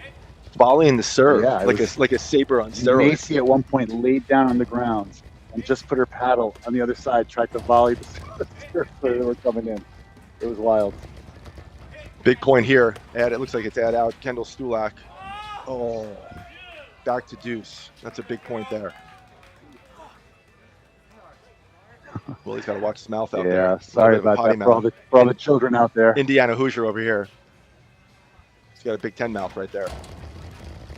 Volleying the serve, Yeah, like a saber on steroids. Macy at one point laid down on the ground and just put her paddle on the other side, tried to volley the serve so they were coming in. It was wild. Big point here. It looks like it's out. Kendall Stulak. Oh, back to deuce. That's a big point there. Well, he's got to watch his mouth out there. Yeah, sorry about that for all the children out there. Indiana Hoosier over here. He's got a Big Ten mouth right there.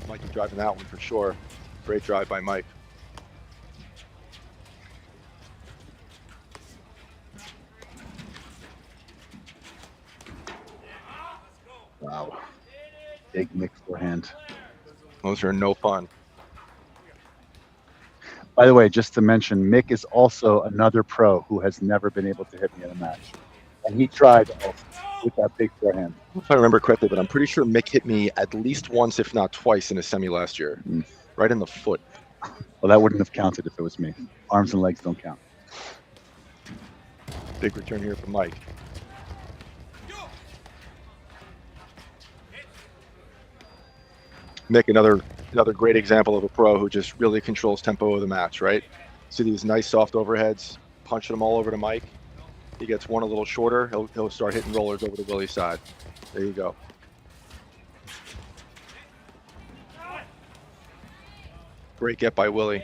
Mikey driving that one for sure. Great drive by Mike. Wow. Big mix forehand. Those are no fun. By the way, just to mention, Mick is also another pro who has never been able to hit me in a match. And he tried also with that big forehand. If I remember correctly, but I'm pretty sure Mick hit me at least once, if not twice, in a semi last year. Right in the foot. Well, that wouldn't have counted if it was me. Arms and legs don't count. Big return here from Mike. Mick, another great example of a pro who just really controls tempo of the match, right? See these nice soft overheads, punching them all over to Mike. He gets one a little shorter, he'll start hitting rollers over to Willie's side. There you go. Great get by Willie.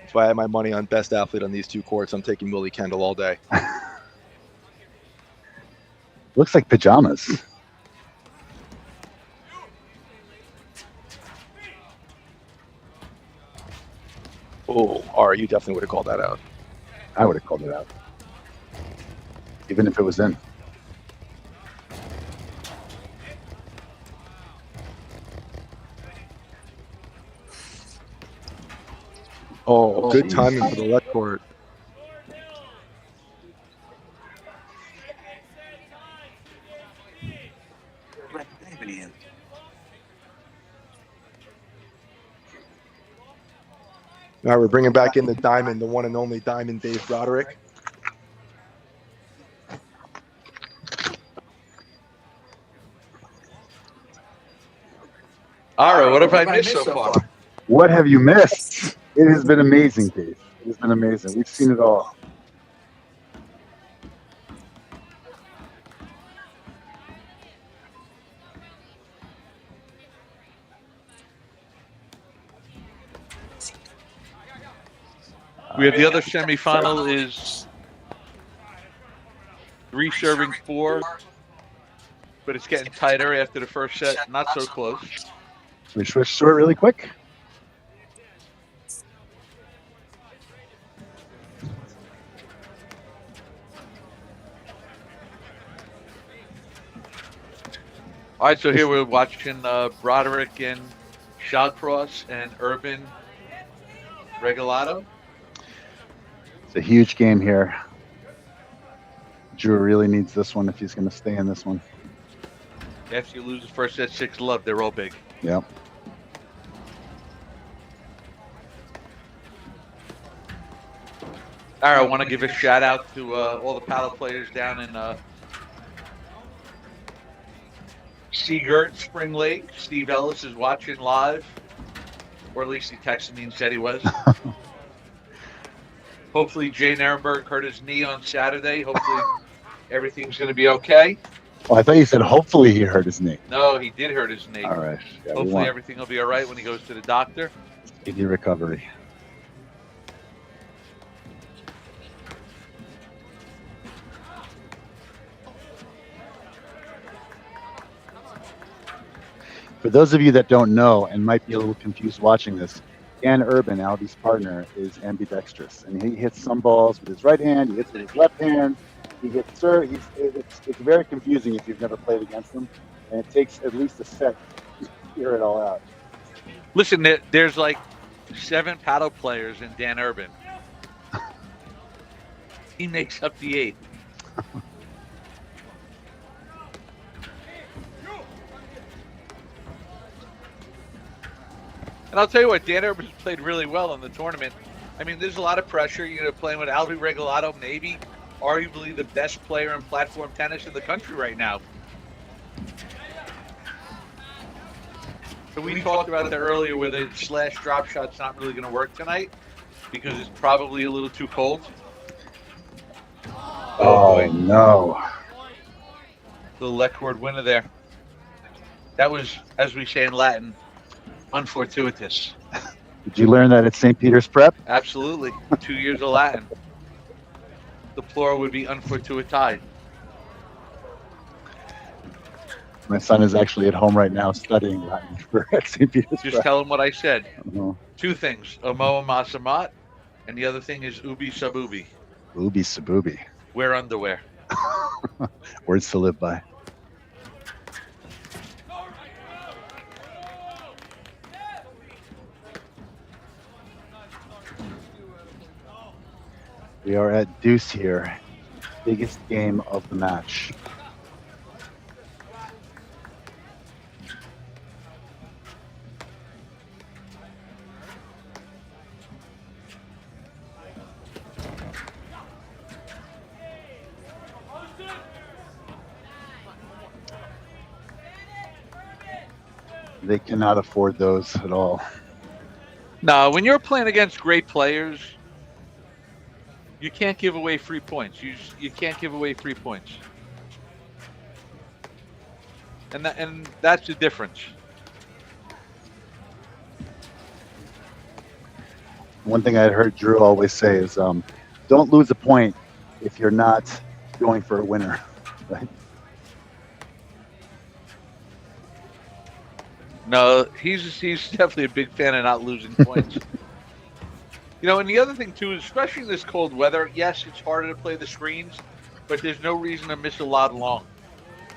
If I had my money on best athlete on these two courts, I'm taking Willie Kendall all day. Looks like pajamas. Oh, Ari, you definitely would have called that out. I would have called it out. Even if it was in. Oh, good timing for the left court. All right, we're bringing back in the diamond, the one and only diamond, Dave Broderick. All right, what have I missed so far? What have you missed? It has been amazing, Dave. It has been amazing. We've seen it all. We have the other semifinal is 3 serving 4. but it's getting tighter after the first set. Not so close. We switch to it really quick. All right, so here we're watching Broderick and Shawcross and Urban Regalado. It's a huge game here. Drew really needs this one if he's going to stay in this one. After you lose the first set 6-love, they're all big. Yep. All right, I want to give a shout out to all the paddle players down in Seagirt, Spring Lake. Steve Ellis is watching live, or at least he texted me and said he was. Hopefully Jay Nirenberg hurt his knee on Saturday. Hopefully everything's going to be okay. Well, I thought you said hopefully he hurt his knee. No, he did hurt his knee. All right. Yeah, Hopefully everything will be all right when he goes to the doctor. Speedy recovery. For those of you that don't know and might be a little confused watching this, Dan Urban, Albie's partner, is ambidextrous, and he hits some balls with his right hand. He hits with his left hand. He hits serve. It's very confusing if you've never played against him, and it takes at least a set to figure it all out. Listen, there's like 7 paddle players in Dan Urban. He makes up the 8. And I'll tell you what, Dan Urban's played really well in the tournament. I mean, there's a lot of pressure. You're playing with Albie Regalado, maybe arguably the best player in platform tennis in the country right now. So we talked about that earlier, where the slash drop shot's not really going to work tonight because it's probably a little too cold. Oh, no. Little Lecord winner there. That was, as we say in Latin, unfortuitous. Did you learn that at St. Peter's Prep? Absolutely. 2 years of Latin. The plural would be unfortuitae. My son is actually at home right now studying Latin for St. Peter's Just Prep. tell him what I said. Oh, 2 things. Omoa masamat, and the other thing is ubi sub ubi. Ubi sabubi. Wear underwear. Words to live by. We are at deuce here. Biggest game of the match. They cannot afford those at all. No, when you're playing against great players, you can't give away free points. You can't give away free points. And that's the difference. One thing I heard Drew always say is, don't lose a point if you're not going for a winner. Right? No, he's definitely a big fan of not losing points. And the other thing too is, especially in this cold weather, yes, it's harder to play the screens, but there's no reason to miss a lot long.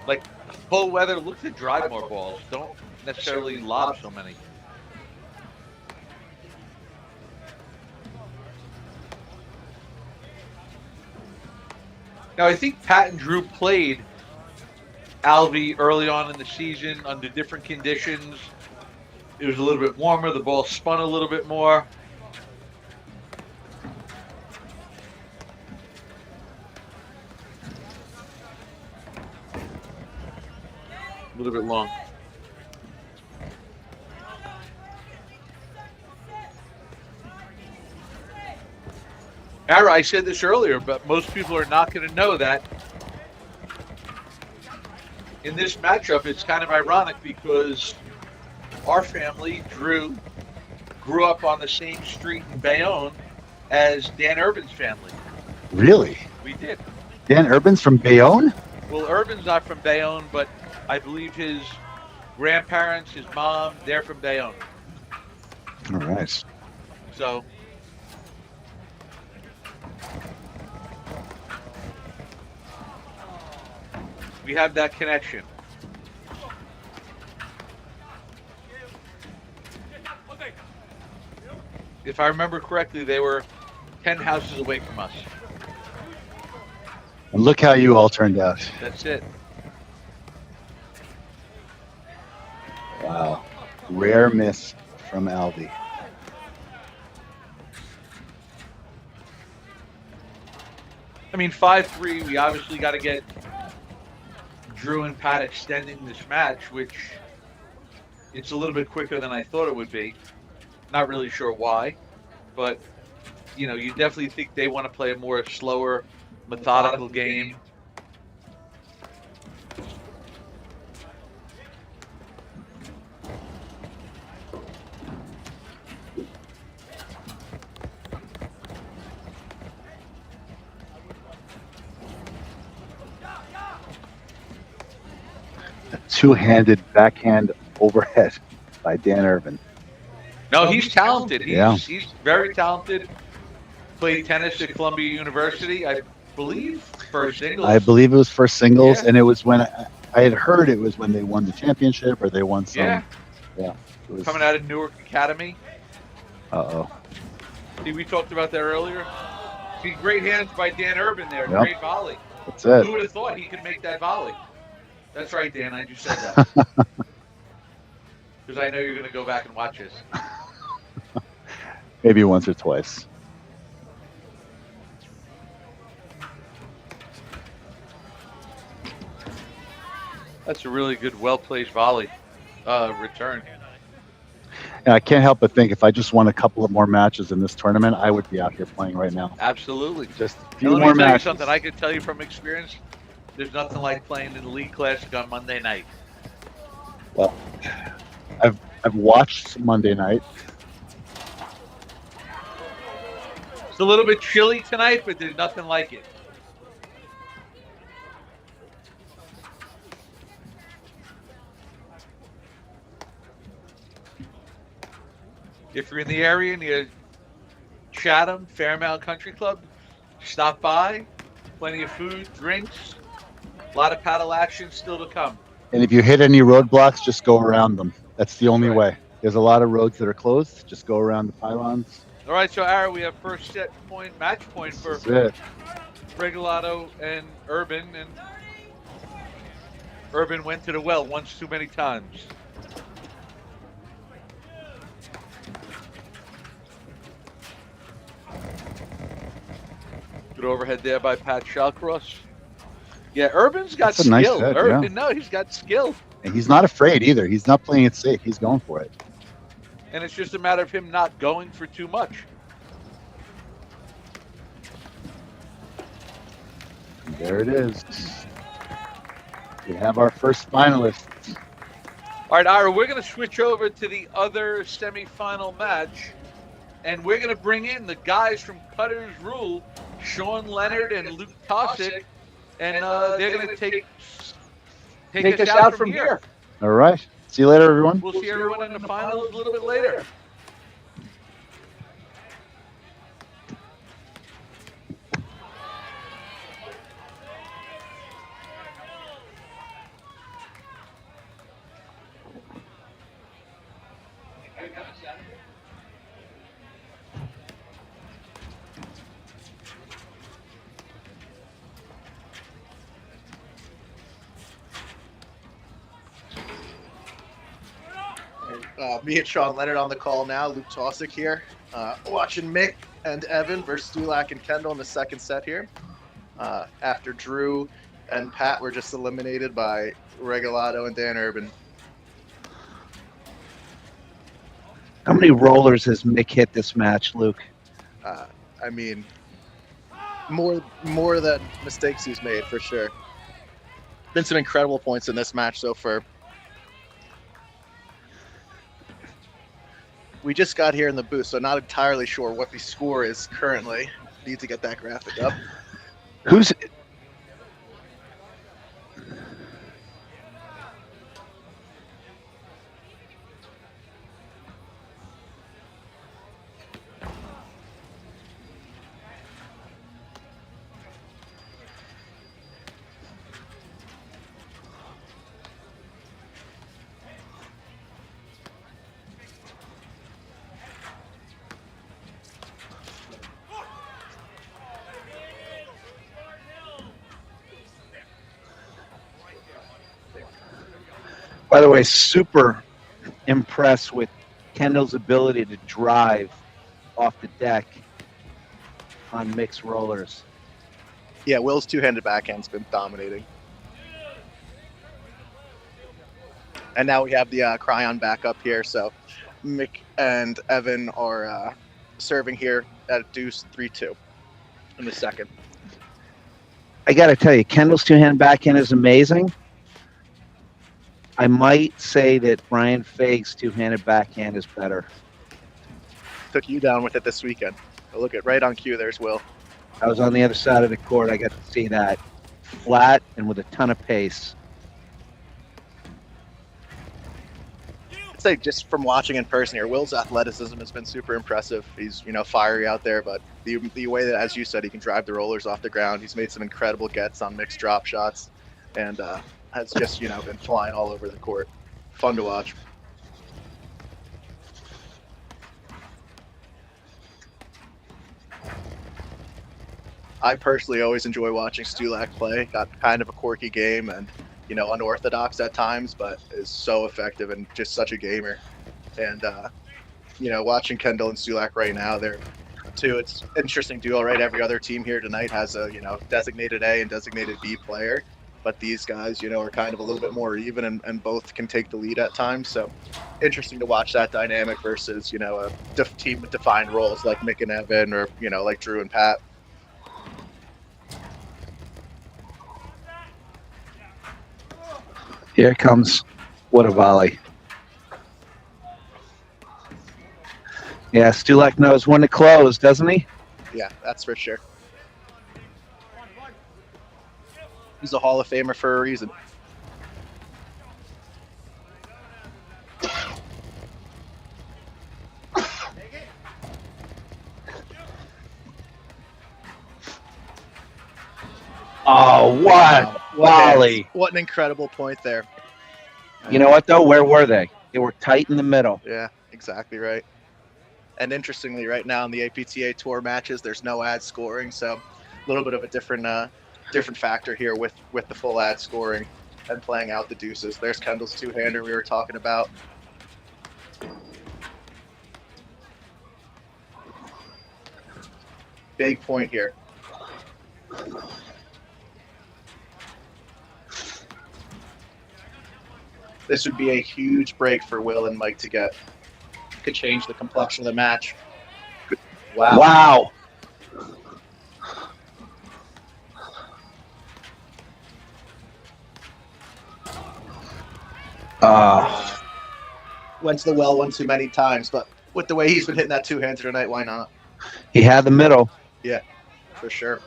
Like cold weather, look to drive more balls. Don't necessarily lob so many. Now I think Pat and Drew played Albie early on in the season under different conditions. It was a little bit warmer. The ball spun a little bit more. A little bit long. Ara, I said this earlier, but most people are not going to know that in this matchup, it's kind of ironic because our family, Drew, grew up on the same street in Bayonne as Dan Urban's family. Really? We did. Dan Urban's from Bayonne? Well, Urban's not from Bayonne, but I believe his grandparents, his mom, they're from Bayonne. All right. So we have that connection. If I remember correctly, they were 10 houses away from us. And look how you all turned out. That's it. Wow. Rare miss from Alvy. I mean, 5-3, we obviously got to get Drew and Pat extending this match, which it's a little bit quicker than I thought it would be. Not really sure why, but, you definitely think they want to play a more slower, methodical game. A two-handed backhand overhead by Dan Urban. No, he's talented. Yeah. He's very talented. Played tennis at Columbia University, I believe, first singles. I believe it was first singles, Yeah. and it was when I had heard it was when they won the championship or they won some. Yeah. Yeah. It was, Coming out of Newark Academy. Uh-oh. See, we talked about that earlier. See, great hands by Dan Urban there. Yep. Great volley. That's it. Who would have thought he could make that volley? That's right, Dan. I just said that. Because I know you're going to go back and watch this. Maybe once or twice. That's a really good, well-placed volley return. And I can't help but think if I just won a couple of more matches in this tournament, I would be out here playing right now. Absolutely. Just a And few let more me tell you matches. something I can tell you from experience. There's nothing like playing in the League Classic on Monday night. Well, I've watched Monday night. It's a little bit chilly tonight, but there's nothing like it. If you're in the area near Chatham, Fairmount Country Club, stop by. Plenty of food, drinks, a lot of paddle action still to come. And if you hit any roadblocks, just go around them. That's the only Right. way. There's a lot of roads that are closed. Just go around the pylons. All right, so Ara, we have first set point, match point for That's it. Regalado and Urban, and Urban went to the well once too many times. Good overhead there by Pat Shallcross. Yeah, Urban's got That's a nice skill. set, Urban, yeah. no, he's got skill. And he's not afraid either. He's not playing it safe. He's going for it. And it's just a matter of him not going for too much. And there it is. We have our first finalist. All right, Ira, we're going to switch over to the other semifinal match, and we're going to bring in the guys from Cutter's Rule, Sean Leonard and Luke Tosick, and they're going to take us out from here. All right. See you later, everyone. We'll see everyone in the finals a little bit later. Me and Sean Leonard on the call now. Luke Tosick here. Watching Mick and Evan versus Dulac and Kendall in the second set here. After Drew and Pat were just eliminated by Regalado and Dan Urban. How many rollers has Mick hit this match, Luke? I mean, more than mistakes he's made for sure. Been some incredible points in this match so far. We just got here in the booth, so not entirely sure what the score is currently. Need to get that graphic up. Who's By the way, super impressed with Kendall's ability to drive off the deck on mixed rollers. Yeah, Will's two-handed backhand's been dominating. And now we have the Cryon back up here, so Mick and Evan are serving here at deuce 3-2 in the second. I got to tell you, Kendall's two-hand backhand is amazing. I might say that Brian Faig's two-handed backhand is better. Took you down with it this weekend. But look at right on cue. There's Will. I was on the other side of the court. I got to see that flat and with a ton of pace. I'd say just from watching in person here, Will's athleticism has been super impressive. He's fiery out there, but the way that, as you said, he can drive the rollers off the ground. He's made some incredible gets on mixed drop shots, and has just been flying all over the court. Fun to watch. I personally always enjoy watching Stulak play. Got kind of a quirky game and unorthodox at times, but is so effective and just such a gamer. And watching Kendall and Stulak right now, they're it's an interesting duo, right? Every other team here tonight has a designated A and designated B player, but these guys are kind of a little bit more even and both can take the lead at times. So interesting to watch that dynamic versus a team with defined roles like Mick and Evan, or like Drew and Pat. Here comes, what a volley. Yeah, Stulak knows when to close, doesn't he? Yeah, that's for sure. He's a Hall of Famer for a reason. Oh, what volley. What an incredible point there. You know what, though? Where were they? They were tight in the middle. Yeah, exactly right. And interestingly, right now in the APTA Tour matches, there's no ad scoring, so a little bit of a different factor here with the full ad scoring and playing out the deuces. There's Kendall's two-hander we were talking about. Big point here. This would be a huge break for Will and Mike to get. Could change the complexion of the match. Wow. Wow. Went to the well one too many times, but with the way he's been hitting that two-hander tonight, why not? He had the middle. Yeah, for sure.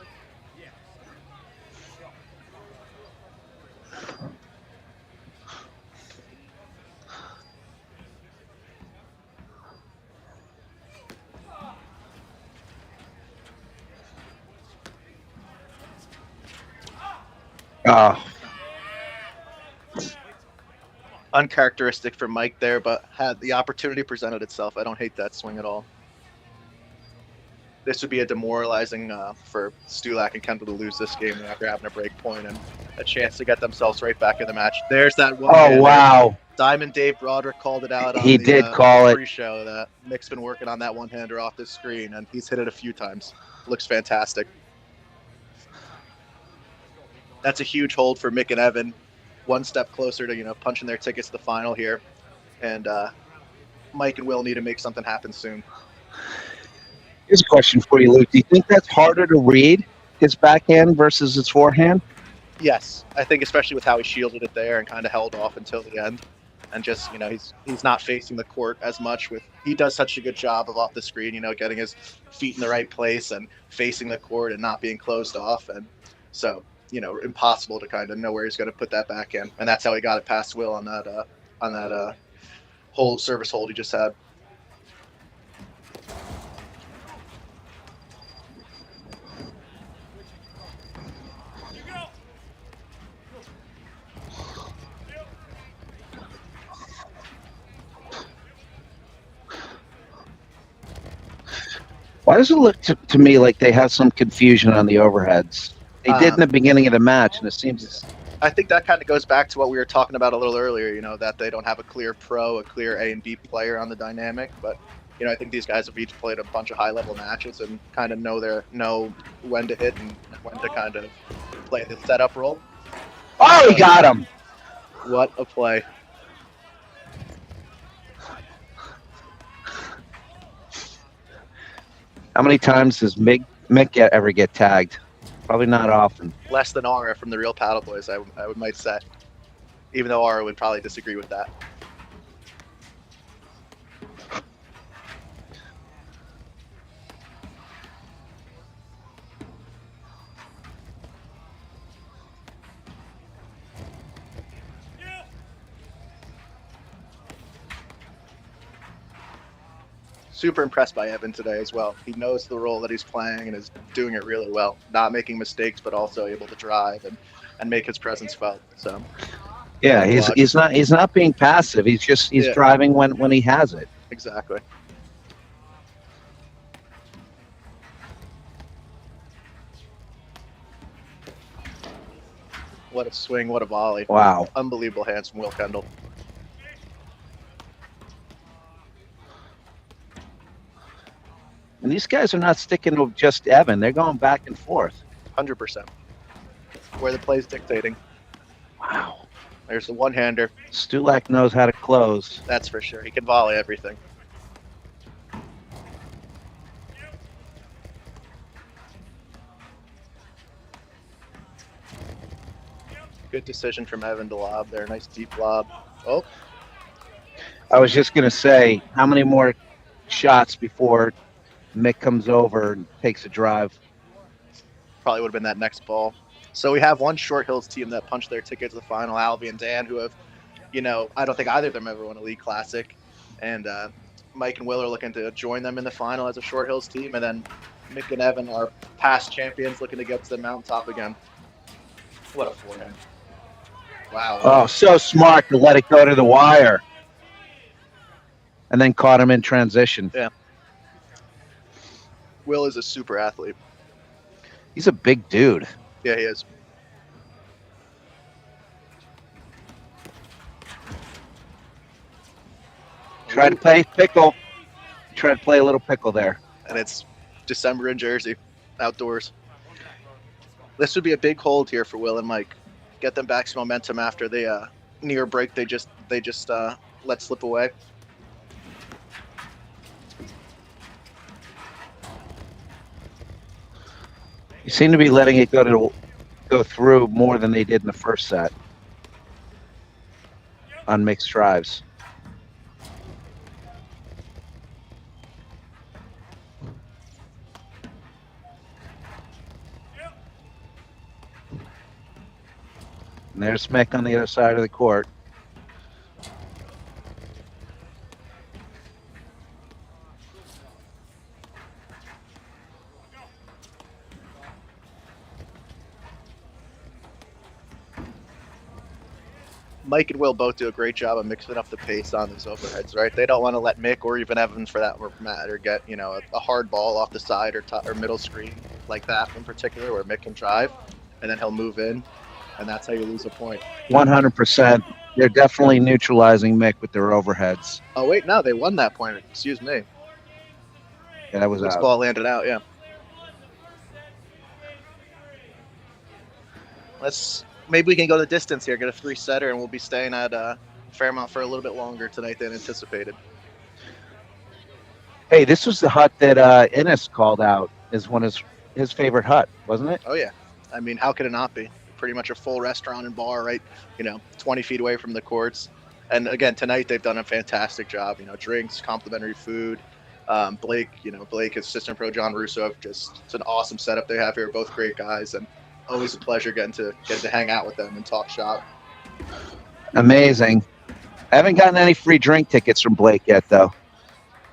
Uncharacteristic for Mike there, but had the opportunity presented itself. I don't hate that swing at all. This would be a demoralizing for Stulak and Kendall to lose this game after having a break point and a chance to get themselves right back in the match. There's that one. Oh, wow. Diamond Dave Broderick called it out on He did call it. Pre-show that Mick's been working on that one-hander off the screen, and he's hit it a few times. Looks fantastic. That's a huge hold for Mick and Evan. One step closer to punching their tickets to the final here, and Mike and Will need to make something happen soon. Here's a question for you, Luke. Do you think that's harder to read, his backhand versus his forehand? Yes, I think especially with how he shielded it there and kind of held off until the end, and just he's not facing the court as much. He does such a good job of off the screen, getting his feet in the right place and facing the court and not being closed off, and so. Impossible to kind of know where he's going to put that backhand, and that's how he got it past Will on that service hold he just had. Why does it look to me like they have some confusion on the overheads? They did in the beginning of the match, and it seems I think that kind of goes back to what we were talking about a little earlier, that they don't have a clear pro, a clear A and B player on the dynamic. But, I think these guys have each played a bunch of high-level matches and kind of know when to hit and when to kind of play the setup role. Oh, he got him. What a play. How many times does Mick ever get tagged? Probably not often. Less than Aura from the Real Paddle Boys, I might say. Even though Aura would probably disagree with that. Super impressed by Evan today as well. He knows the role that he's playing and is doing it really well. Not making mistakes, but also able to drive and make his presence felt. So yeah, he's not being passive. He's driving when he has it. Exactly. What a swing! What a volley! Wow. Unbelievable hands from Will Kendall. And these guys are not sticking to just Evan. They're going back and forth. 100%. Where the play's dictating. Wow. There's the one-hander. Stulak knows how to close. That's for sure. He can volley everything. Good decision from Evan to lob there. Nice deep lob. Oh. I was just going to say, how many more shots before Mick comes over and takes a drive? Probably would have been that next ball. So we have one Short Hills team that punched their ticket to the final, Alvy and Dan, who have, I don't think either of them ever won a league classic. And Mike and Will are looking to join them in the final as a Short Hills team. And then Mick and Evan are past champions looking to get to the mountaintop again. What a forehand. Wow. Oh, so smart to let it go to the wire. And then caught him in transition. Yeah. Will is a super athlete. He's a big dude. Yeah, he is. Try to play pickle. Try to play a little pickle there. And it's December in Jersey, outdoors. This would be a big hold here for Will and Mike. Get them back some momentum after the near break they just let slip away. You seem to be letting it go through more than they did in the first set on mixed drives. And there's Mick on the other side of the court. Mike and Will both do a great job of mixing up the pace on these overheads, right? They don't want to let Mick or even Evan, for that matter, get a hard ball off the side or middle screen like that in particular, where Mick can drive, and then he'll move in, and that's how you lose a point. 100%. They're definitely neutralizing Mick with their overheads. Oh wait, no, they won that point. Excuse me. Yeah, that was This out. ball landed out. Yeah. Maybe we can go the distance here, get a 3-setter, and we'll be staying at Fairmount for a little bit longer tonight than anticipated. Hey, this was the hut that Ennis called out as one of his favorite hut, wasn't it? Oh yeah, I mean, how could it not be? Pretty much a full restaurant and bar, right? 20 feet away from the courts. And again, tonight they've done a fantastic job. Drinks, complimentary food. Blake, his assistant pro John Russo, it's an awesome setup they have here. Both great guys, and always a pleasure getting to hang out with them and talk shop. Amazing. I haven't gotten any free drink tickets from Blake yet, though.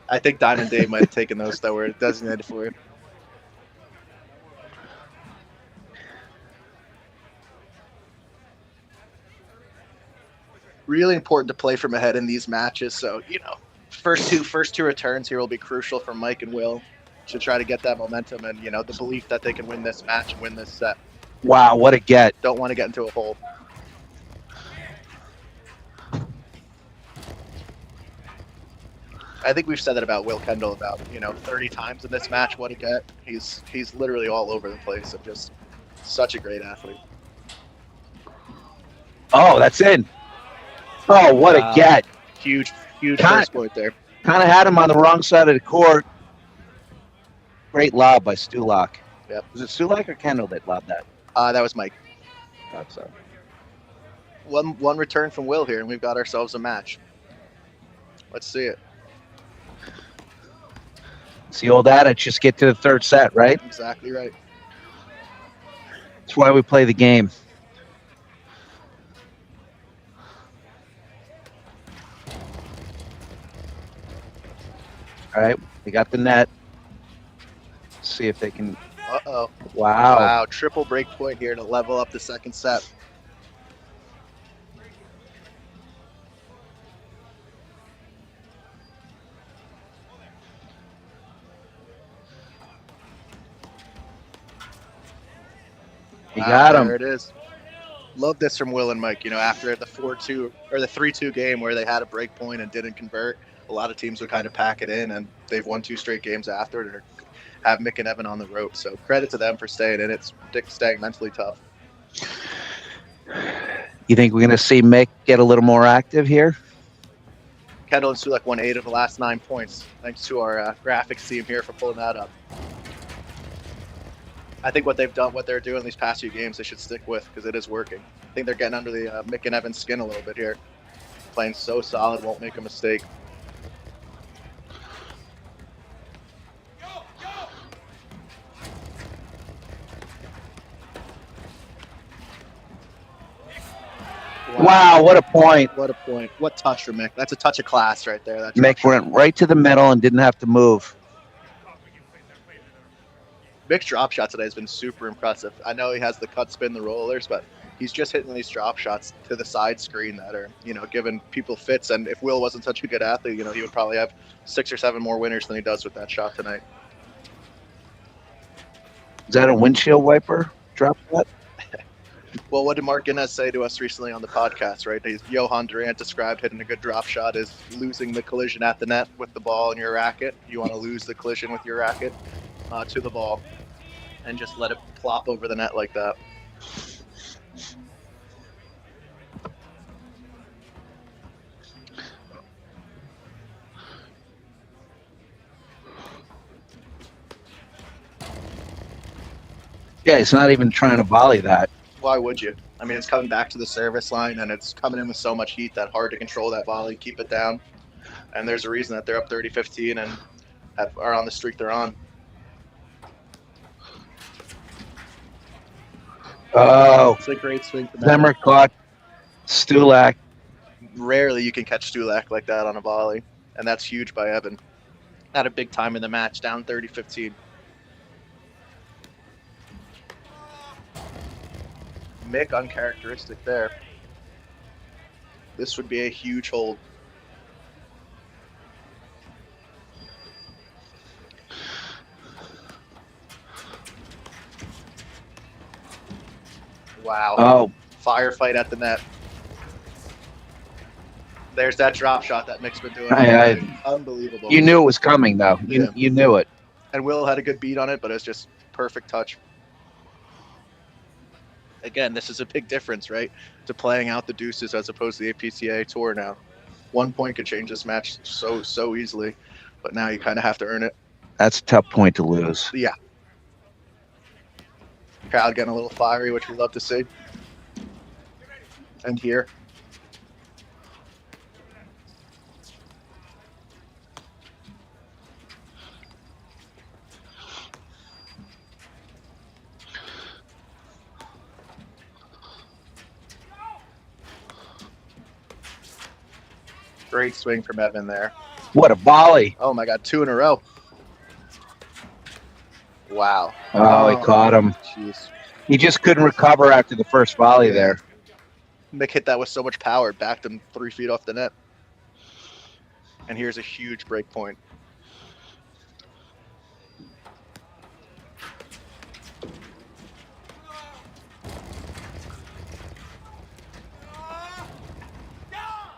I think Diamond Dave might have taken those that were designated for you. Really important to play from ahead in these matches. So, first two returns here will be crucial for Mike and Will to try to get that momentum and, the belief that they can win this match and win this set. Wow, what a get. Don't want to get into a hole. I think we've said that about Will Kendall about 30 times in this match. What a get! He's literally all over the place and just such a great athlete. Oh, that's in. Oh, what Wow. a get! Huge Kind- first point there. Kind of had him on the wrong side of the court. Great lob by Stulak. Yep. Was it Stulak or Kendall that lobbed that? That was Mike. Thought so. One return from Will here, and we've got ourselves a match. Let's see it. It's the old adage, just get to the third set, right? Exactly right. That's why we play the game. All right, we got the net. Let's see if they can. Uh-oh. Wow. Wow, triple break point here to level up the second set. You got him. There it is. Love this from Will and Mike. After the 4-2 or the 3-2 game where they had a break point and didn't convert, a lot of teams would kind of pack it in, and they've won 2 straight games after it and have Mick and Evan on the ropes. So credit to them for staying in it, staying mentally tough. You think we're going to see Mick get a little more active here? Kendall and Sulek won 8 of the last 9 points. Thanks to our graphics team here for pulling that up. I think what they're doing these past few games, they should stick with because it is working. I think they're getting under the Mick and Evan skin a little bit here. Playing so solid, won't make a mistake. Wow, what a point. What a point. What touch for Mick. That's a touch of class right there. That's Mick went right to the middle and didn't have to move. Mick's drop shot today has been super impressive. I know he has the cut spin, the rollers, but he's just hitting these drop shots to the side screen that are, giving people fits. And if Will wasn't such a good athlete, he would probably have 6 or 7 more winners than he does with that shot tonight. Is that a windshield wiper drop shot? Well, what did Mark Guinness say to us recently on the podcast, right? Johan Durant described hitting a good drop shot as losing the collision at the net with the ball in your racket. You want to lose the collision with your racket to the ball and just let it plop over the net like that. Yeah, he's not even trying to volley that. Why would you? I mean, it's coming back to the service line, and it's coming in with so much heat that hard to control that volley, keep it down. And there's a reason that they're up 30-15 and are on the streak they're on. Oh, It's a great swing from Zimmer caught Stulak. Rarely you can catch Stulak like that on a volley, and that's huge by Evan. Had a big time in the match, down 30-15. Mick uncharacteristic there. This would be a huge hold. Wow. Oh, Firefight at the net. There's that drop shot that Mick's been doing. Unbelievable. you knew it was coming, though. You knew it. And Will had a good beat on it, but it's just perfect touch. Again, this is a big difference, right? To playing out the deuces as opposed to the APCA tour now. 1 point could change this match so easily, but now you kind of have to earn it. That's a tough point to lose. Yeah. Crowd getting a little fiery, which we love to see. And here. Great swing from Evan there. What a volley. Oh my God, 2 in a row. Wow. Oh, he caught him. Jeez. He just couldn't recover after the first volley there. Mick hit that with so much power, it backed him 3 feet off the net. And here's a huge break point.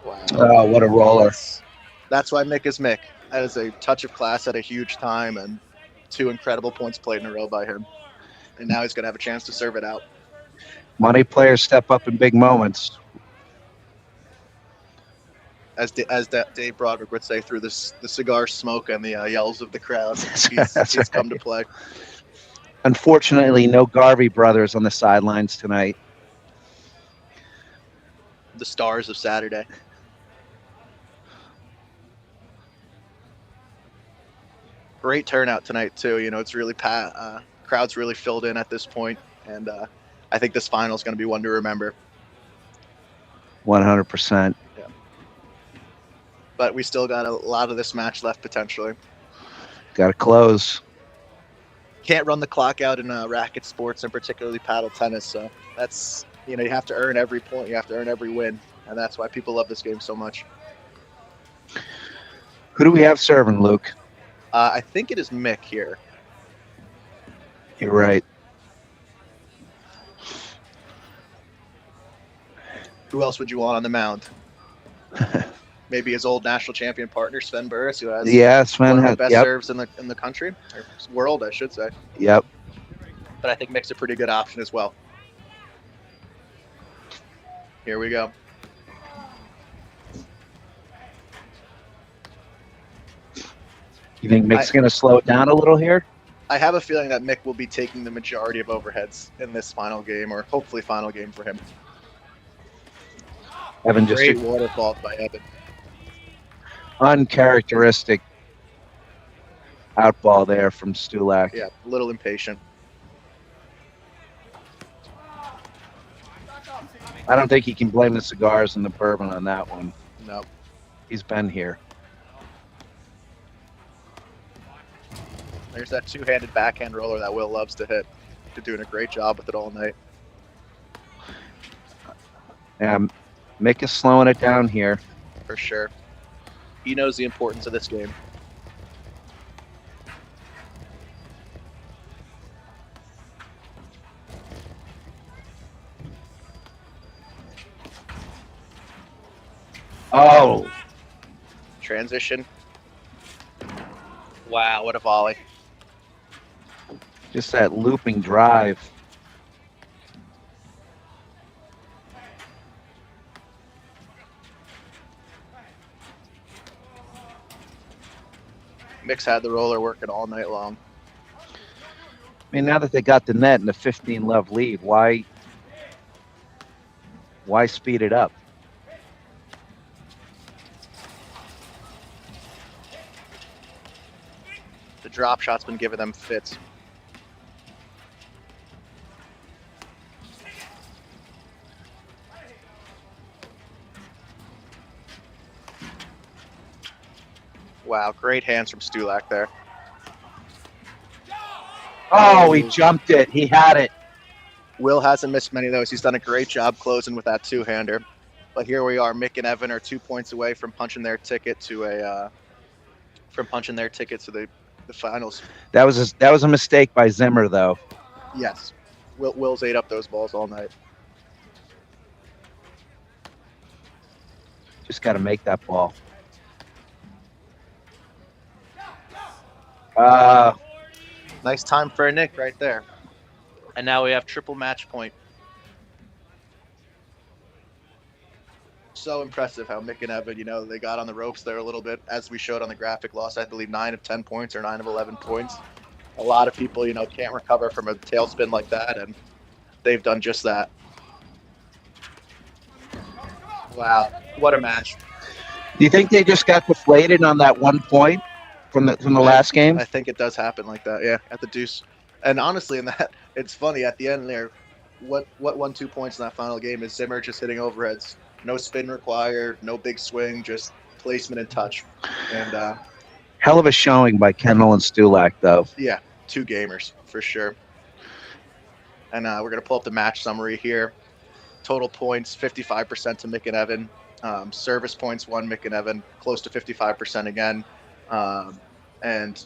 Wow. Oh, what a roller. That's why Mick is Mick. That is a touch of class at a huge time, and 2 incredible points played in a row by him. And now he's going to have a chance to serve it out. Money players step up in big moments. As Dave Broderick would say, through the cigar smoke and the yells of the crowd, That's he's come to right. play. Unfortunately, no Garvey brothers on the sidelines tonight. The stars of Saturday. Great turnout tonight too. It's really crowd's really filled in at this point, and I think this final is going to be one to remember. 100%. But we still got a lot of this match left potentially. Got to close. Can't run the clock out in racket sports, and particularly paddle tennis. So that's you have to earn every point, you have to earn every win, and that's why people love this game so much. Who do we have serving, Luke? I think it is Mick here. You're right. Who else would you want on the mound? Maybe his old national champion partner, Sven Burris, who has Sven one of the has best serves in the country, or world, I should say. Yep. But I think Mick's a pretty good option as well. Here we go. You think Mick's going to slow it down a little here? I have a feeling that Mick will be taking the majority of overheads in this final game, or hopefully final game for him. Evan just Great waterfall by Evan. uncharacteristic outball there from Stulak. Yeah, a little impatient. I don't think he can blame the cigars and the bourbon on that one. No. He's been here. There's that two-handed backhand roller that Will loves to hit. They're doing a great job with it all night. Mick is slowing it down here. For sure. He knows the importance of this game. Oh, Transition. Wow, what a volley. just that looping drive. Mick's had the roller working all night long. I mean, now that they got the net and the 15-love lead, why speed it up? The drop shot's been giving them fits. Wow, great hands from Stulak there. Oh, he jumped it. He had it. Will hasn't missed many of those. He's done a great job closing with that two-hander. But here we are. Mick and Evan are 2 points away from punching their ticket to the finals. That was a mistake by Zimmer, though. Yes. Will's ate up those balls all night. Just got to make that ball. Nice time for a Nick right there. And now we have triple match point. So impressive how Mick and Evan, they got on the ropes there a little bit. As we showed on the graphic, lost, I believe, 9 of 10 points or 9 of 11 points. A lot of people, can't recover from a tailspin like that, and they've done just that. Wow, what a match. Do you think they just got deflated on that 1 point from the last game? I think it does happen like that, yeah, at the deuce. And honestly, in that, it's funny, at the end there, what won 2 points in that final game is Zimmer just hitting overheads. No spin required, no big swing, just placement and touch. And hell of a showing by Kendall and Stulak, though. Yeah, 2 gamers for sure. And we're gonna pull up the match summary here. Total points 55% to Mick and Evan. Service points won Mick and Evan, close to 55% again. And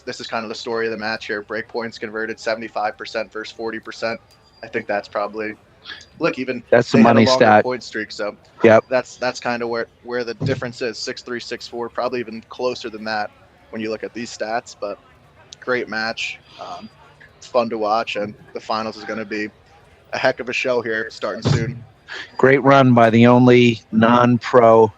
this is kind of the story of the match here. Break points converted 75% versus 40%. I think that's probably look, even That's the they had a money longer stat. point streak. So Yep. that's kind of where the difference is. 6-3, 6-4, probably even closer than that when you look at these stats. But great match, fun to watch, and the finals is going to be a heck of a show here starting soon. Great run by the only non-pro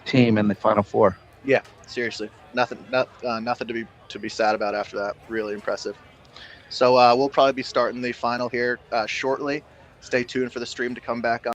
team in the Final Four. Yeah, seriously, nothing to be sad about after that. Really impressive. So we'll probably be starting the final here shortly. Stay tuned for the stream to come back on.